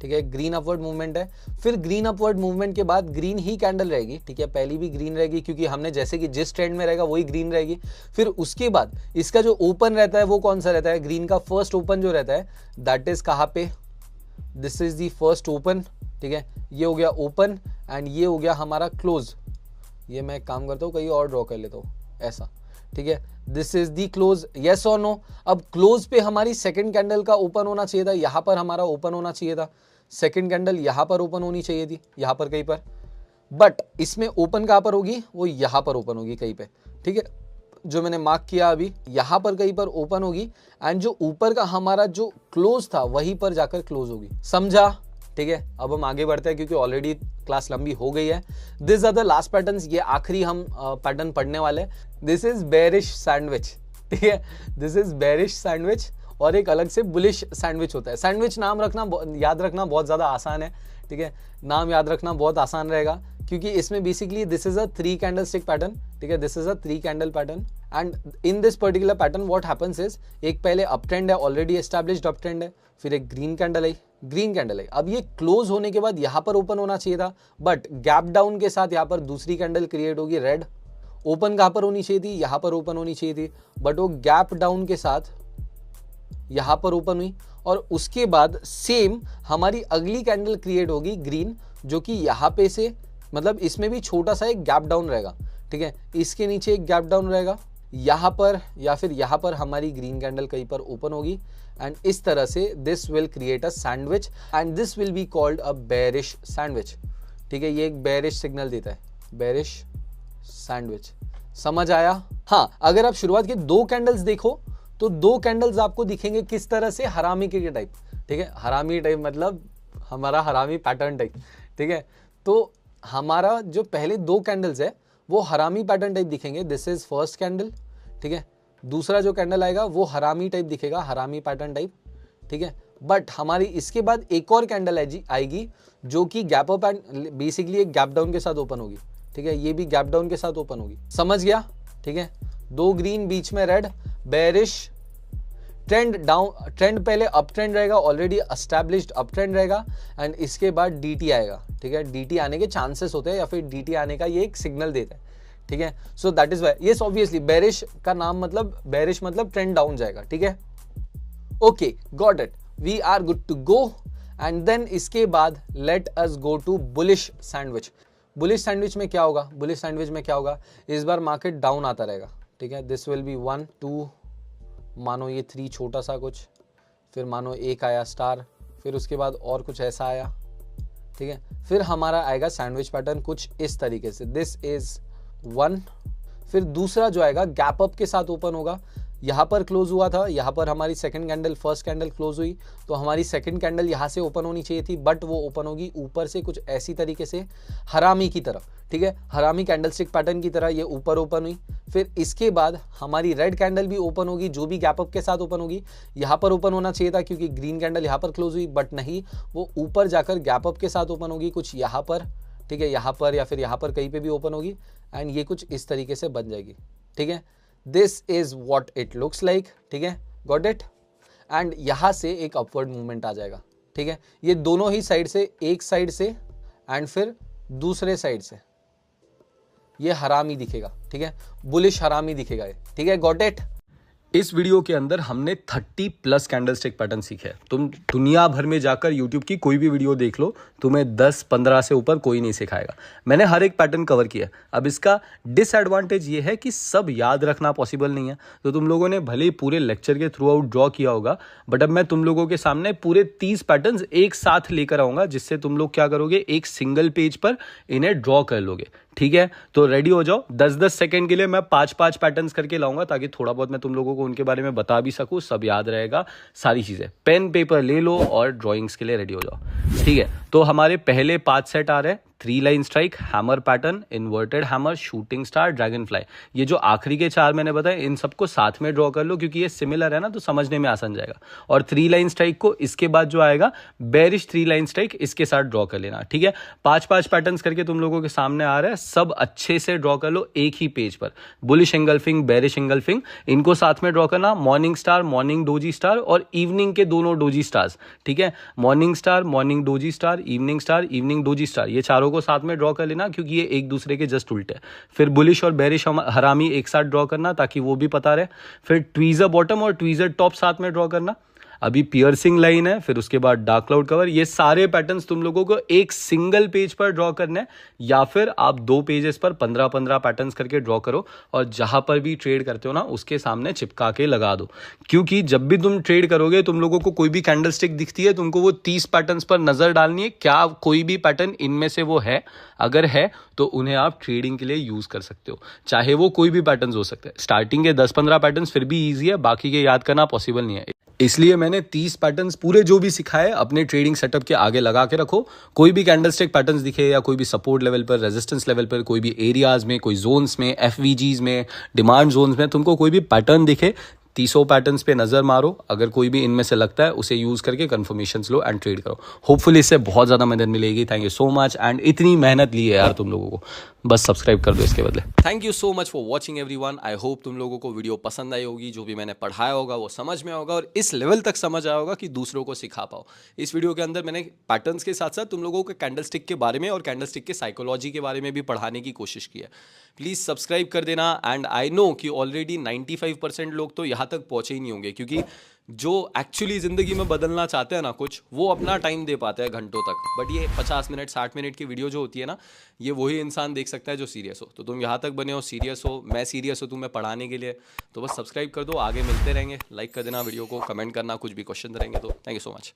ठीक है, ग्रीन अपवर्ड मूवमेंट है। फिर ग्रीन अपवर्ड मूवमेंट के बाद ग्रीन ही कैंडल रहेगी, ठीक है, पहली भी ग्रीन रहेगी क्योंकि हमने जैसे कि जिस ट्रेंड में रहेगा वही ग्रीन रहेगी। फिर उसके बाद इसका जो ओपन रहता है वो कौन सा रहता है, ग्रीन का फर्स्ट ओपन जो रहता है दैट इज कहाँ पे, this is the first open, ठीक है। ये हो गया ओपन एंड ये हो गया हमारा क्लोज। ये मैं एक काम करता हूँ, कहीं और ड्रॉ कर लेता हूँ ऐसा, ठीक है, this is the close, yes और नो। अब क्लोज पे हमारी सेकंड कैंडल का ओपन होना चाहिए था, यहां पर हमारा ओपन होना चाहिए था, सेकंड कैंडल यहां पर ओपन होनी चाहिए थी, यहां पर कहीं पर, बट इसमें ओपन कहां पर होगी, वो यहां पर ओपन होगी कहीं पे, ठीक है, जो मैंने मार्क किया अभी, यहां पर कहीं पर ओपन होगी एंड जो ऊपर का हमारा जो क्लोज था वहीं पर जाकर क्लोज होगी, समझा, ठीक है। अब हम आगे बढ़ते हैं क्योंकि ऑलरेडी क्लास लंबी हो गई है। This are the last patterns, ये आखिरी हम पैटर्न पढ़ने वाले हैं। दिस इज बेरिश सैंडविच, ठीक है, दिस इज बेरिश सैंडविच, और एक अलग से बुलिश सैंडविच होता है। सैंडविच नाम रखना, याद रखना बहुत ज़्यादा आसान है, ठीक है, नाम याद रखना बहुत आसान रहेगा क्योंकि इसमें basically this is a 3 candle stick pattern, ठीक है, this is a 3 candle pattern and in this particular pattern what happens is, एक पहले अप ट्रेंड है, ऑलरेडी एस्टैब्लिश्ड अप ट्रेंड है, फिर एक ग्रीन कैंडल आई, ग्रीन कैंडल है। अब ये क्लोज होने के बाद यहाँ पर ओपन होना चाहिए था, बट गैप डाउन के साथ यहाँ पर दूसरी कैंडल क्रिएट होगी रेड। ओपन कहाँ पर होनी चाहिए थी, यहाँ पर ओपन होनी चाहिए थी, बट वो गैप डाउन के साथ यहाँ पर ओपन हुई, और उसके बाद सेम हमारी अगली कैंडल क्रिएट होगी ग्रीन, जो कि यहाँ पे से, मतलब इसमें भी छोटा सा एक गैप डाउन रहेगा, ठीक है, इसके नीचे एक गैप डाउन रहेगा यहाँ पर, या फिर यहाँ पर हमारी ग्रीन कैंडल कहीं पर ओपन होगी एंड इस तरह से this will create a sandwich and this will be called a bearish sandwich, ठीक है। ये एक बेरिश सिग्नल देता है, बेरिश सैंडविच, समझ आया। हाँ, अगर आप शुरुआत के 2 कैंडल्स देखो तो 2 कैंडल्स आपको दिखेंगे किस तरह से, हरामी के टाइप, ठीक है, हरामी टाइप मतलब हमारा हरामी पैटर्न टाइप, ठीक है। तो हमारा जो पहले 2 कैंडल्स है वो हरामी पैटर्न टाइप दिखेंगे, दिस इज फर्स्ट कैंडल, ठीक है। दूसरा जो कैंडल आएगा वो हरामी टाइप दिखेगा, हरामी पैटर्न टाइप, ठीक है। बट हमारी इसके बाद एक और कैंडल आएगी जो कि गैप अप एंड बेसिकली एक गैप डाउन के साथ ओपन होगी, ठीक है, ये भी गैप डाउन के साथ ओपन होगी, समझ गया, ठीक है। 2 ग्रीन बीच में red, bearish trend down, trend पहले अप ट्रेंड रहेगा, ऑलरेडी एस्टैब्लिश्ड अप ट्रेंड रहेगा एंड इसके बाद डीटी आएगा, ठीक है, डीटी आने के चांसेस होते हैं या फिर डीटी आने का ये एक सिग्नल देता है, ठीक है। So that is why, yes obviously bearish का नाम मतलब बेरिश मतलब ट्रेंड डाउन जाएगा, ठीक है। Okay got it, we are good to go. And then इसके बाद let us go to bullish sandwich. Bullish sandwich में क्या होगा, बुलिश सैंडविच में क्या होगा, इस बार मार्केट डाउन आता रहेगा, ठीक है। दिस विल बी 1 2, मानो ये 3 छोटा सा कुछ, फिर मानो 1 आया स्टार, फिर उसके बाद और कुछ ऐसा आया, ठीक है। फिर हमारा आएगा सैंडविच पैटर्न कुछ इस तरीके से, दिस इज 1। फिर दूसरा जो आएगा गैप अप के साथ ओपन होगा, यहाँ पर क्लोज हुआ था, यहाँ पर हमारी second candle first candle close हुई, तो हमारी सेकंड कैंडल यहाँ से ओपन होनी चाहिए थी, बट वो ओपन होगी ऊपर से कुछ ऐसी तरीके से हरामी की तरह, ठीक है, हरामी कैंडलस्टिक पैटर्न की तरह ये ऊपर ओपन हुई। फिर इसके बाद हमारी रेड कैंडल भी ओपन होगी, जो भी गैप अप के साथ ओपन होगी, यहाँ पर ओपन होना चाहिए था क्योंकि ग्रीन कैंडल यहाँ पर क्लोज हुई, बट नहीं, वो ऊपर जाकर गैप अप के साथ ओपन होगी कुछ यहाँ पर, ठीक है, यहाँ पर या फिर यहाँ पर कहीं पे भी ओपन होगी, एंड ये कुछ इस तरीके से बन जाएगी, ठीक है। This is what it looks like, ठीक है, गॉट इट। एंड यहाँ से एक अपवर्ड मूवमेंट आ जाएगा, ठीक है, ये दोनों ही साइड से, एक साइड से एंड फिर दूसरे साइड से ये हरामी दिखेगा, ठीक है, बुलिश हरामी दिखेगा ये, ठीक है, गॉट इट। इस वीडियो के अंदर हमने 30+ कैंडलस्टिक पैटर्न सीखे हैं। तुम दुनिया भर में जाकर यूट्यूब की कोई भी वीडियो देख लो, तुम्हें 10-15 से ऊपर कोई नहीं सिखाएगा। मैंने हर एक पैटर्न कवर किया। अब इसका डिसएडवांटेज ये है कि सब याद रखना पॉसिबल नहीं है, तो तुम लोगों ने भले ही पूरे लेक्चर के थ्रू आउट ड्रॉ किया होगा, बट अब मैं तुम लोगों के सामने पूरे 30 पैटर्न्स एक साथ लेकर आऊँगा, जिससे तुम लोग क्या करोगे, एक सिंगल पेज पर इन्हें ड्रॉ कर लोगे, ठीक है। तो रेडी हो जाओ, 10-10 सेकंड के लिए मैं 5-5 पैटर्न्स करके लाऊंगा, ताकि थोड़ा बहुत मैं तुम लोगों को उनके बारे में बता भी सकूं, सब याद रहेगा सारी चीजें। पेन पेपर ले लो और ड्राइंग्स के लिए रेडी हो जाओ, ठीक है। तो हमारे पहले 5 सेट आ रहे हैं, 3 line strike, hammer pattern, inverted hammer, shooting star, dragon fly. ये जो आखिरी के 4 मैंने बताए, इन सबको साथ में ड्रॉ कर लो, क्योंकि ये सिमिलर है ना, तो समझने में आसान जाएगा। और 3 लाइन स्ट्राइक को इसके बाद जो आएगा बेरिश 3 लाइन स्ट्राइक, इसके साथ ड्रॉ कर लेना, ठीक है। 5-5 पैटर्न्स करके तुम लोगों के सामने आ रहा है, सब अच्छे से ड्रॉ कर लो एक ही पेज पर। बुलिश एंगल्फिंग, बेरिश एंगल्फिंग, इनको साथ में ड्रॉ करना। Morning star, morning doji star और इवनिंग के दोनों डोजी स्टार्स, ठीक है। Morning star, morning doji star, evening doji star, ये चारों को साथ में ड्रॉ कर लेना, क्योंकि ये एक दूसरे के जस्ट उल्टे हैं। फिर बुलिश और बेरिश हरामी एक साथ ड्रॉ करना, ताकि वो भी पता रहे। फिर ट्वीजर बॉटम और ट्वीजर टॉप साथ में ड्रॉ करना। अभी पियर्सिंग लाइन है, फिर उसके बाद डार्क क्लाउड कवर। ये सारे पैटर्न्स तुम लोगों को एक सिंगल पेज पर ड्रॉ करना है, या फिर आप 2 पेजेस पर 15-15 पैटर्न्स करके ड्रॉ करो, और जहां पर भी ट्रेड करते हो ना, उसके सामने चिपका के लगा दो। क्योंकि जब भी तुम ट्रेड करोगे, तुम लोगों को कोई भी कैंडलस्टिक दिखती है, तुमको वो 30 पैटर्न्स पर नजर डालनी है, क्या कोई भी पैटर्न इनमें से वो है। अगर है तो उन्हें आप ट्रेडिंग के लिए यूज कर सकते हो, चाहे वो कोई भी पैटर्न्स हो सकते हैं। स्टार्टिंग के 10-15 पैटर्न्स फिर भी ईजी है, बाकी के याद करना पॉसिबल नहीं है। इसलिए मैंने 30 पैटर्न्स पूरे जो भी सिखाए अपने ट्रेडिंग सेटअप के आगे लगा के रखो। कोई भी कैंडलस्टिक पैटर्न्स दिखे, या कोई भी सपोर्ट लेवल पर, रेजिस्टेंस लेवल पर, कोई भी एरियाज में, कोई जोन्स में, एफवीजीज में, डिमांड जोन्स में, तुमको कोई भी पैटर्न दिखे, 30 पैटर्न्स पे नजर मारो। अगर कोई भी इनमें से लगता है, उसे यूज करके कंफर्मेशंस लो एंड ट्रेड करो। होपफुली इससे बहुत ज्यादा मदद मिलेगी। Thank you so much. And इतनी मेहनत ली है यार तुम लोगों को, बस सब्सक्राइब कर दो इसके बदले। Thank you so much for watching everyone. I hope तुम लोगों को वीडियो पसंद आई होगी, जो भी मैंने पढ़ाया होगा वो समझ में होगा, और इस लेवल तक समझ आया होगा कि दूसरों को सिखा पाओ। इस वीडियो के अंदर मैंने पैटर्न्स के साथ साथ तुम लोगों को कैंडलस्टिक के बारे में और कैंडलस्टिक के साइकोलॉजी के बारे में भी पढ़ाने की कोशिश की है। प्लीज़ सब्सक्राइब कर देना। एंड आई नो कि ऑलरेडी 95% लोग तो यहाँ तक पहुँचे ही नहीं होंगे, क्योंकि जो एक्चुअली ज़िंदगी में बदलना चाहते हैं ना कुछ, वो अपना टाइम दे पाते हैं घंटों तक। बट ये 50 मिनट 60 मिनट की वीडियो जो होती है ना, ये वही इंसान देख सकता है जो सीरियस हो। तो तुम यहाँ तक बने हो, सीरियस हो, मैं सीरियस हूँ तुम्हें पढ़ाने के लिए, तो बस सब्सक्राइब कर दो। आगे मिलते रहेंगे, लाइक कर देना वीडियो को, कमेंट करना, कुछ भी क्वेश्चन रहेंगे तो। Thank you so much.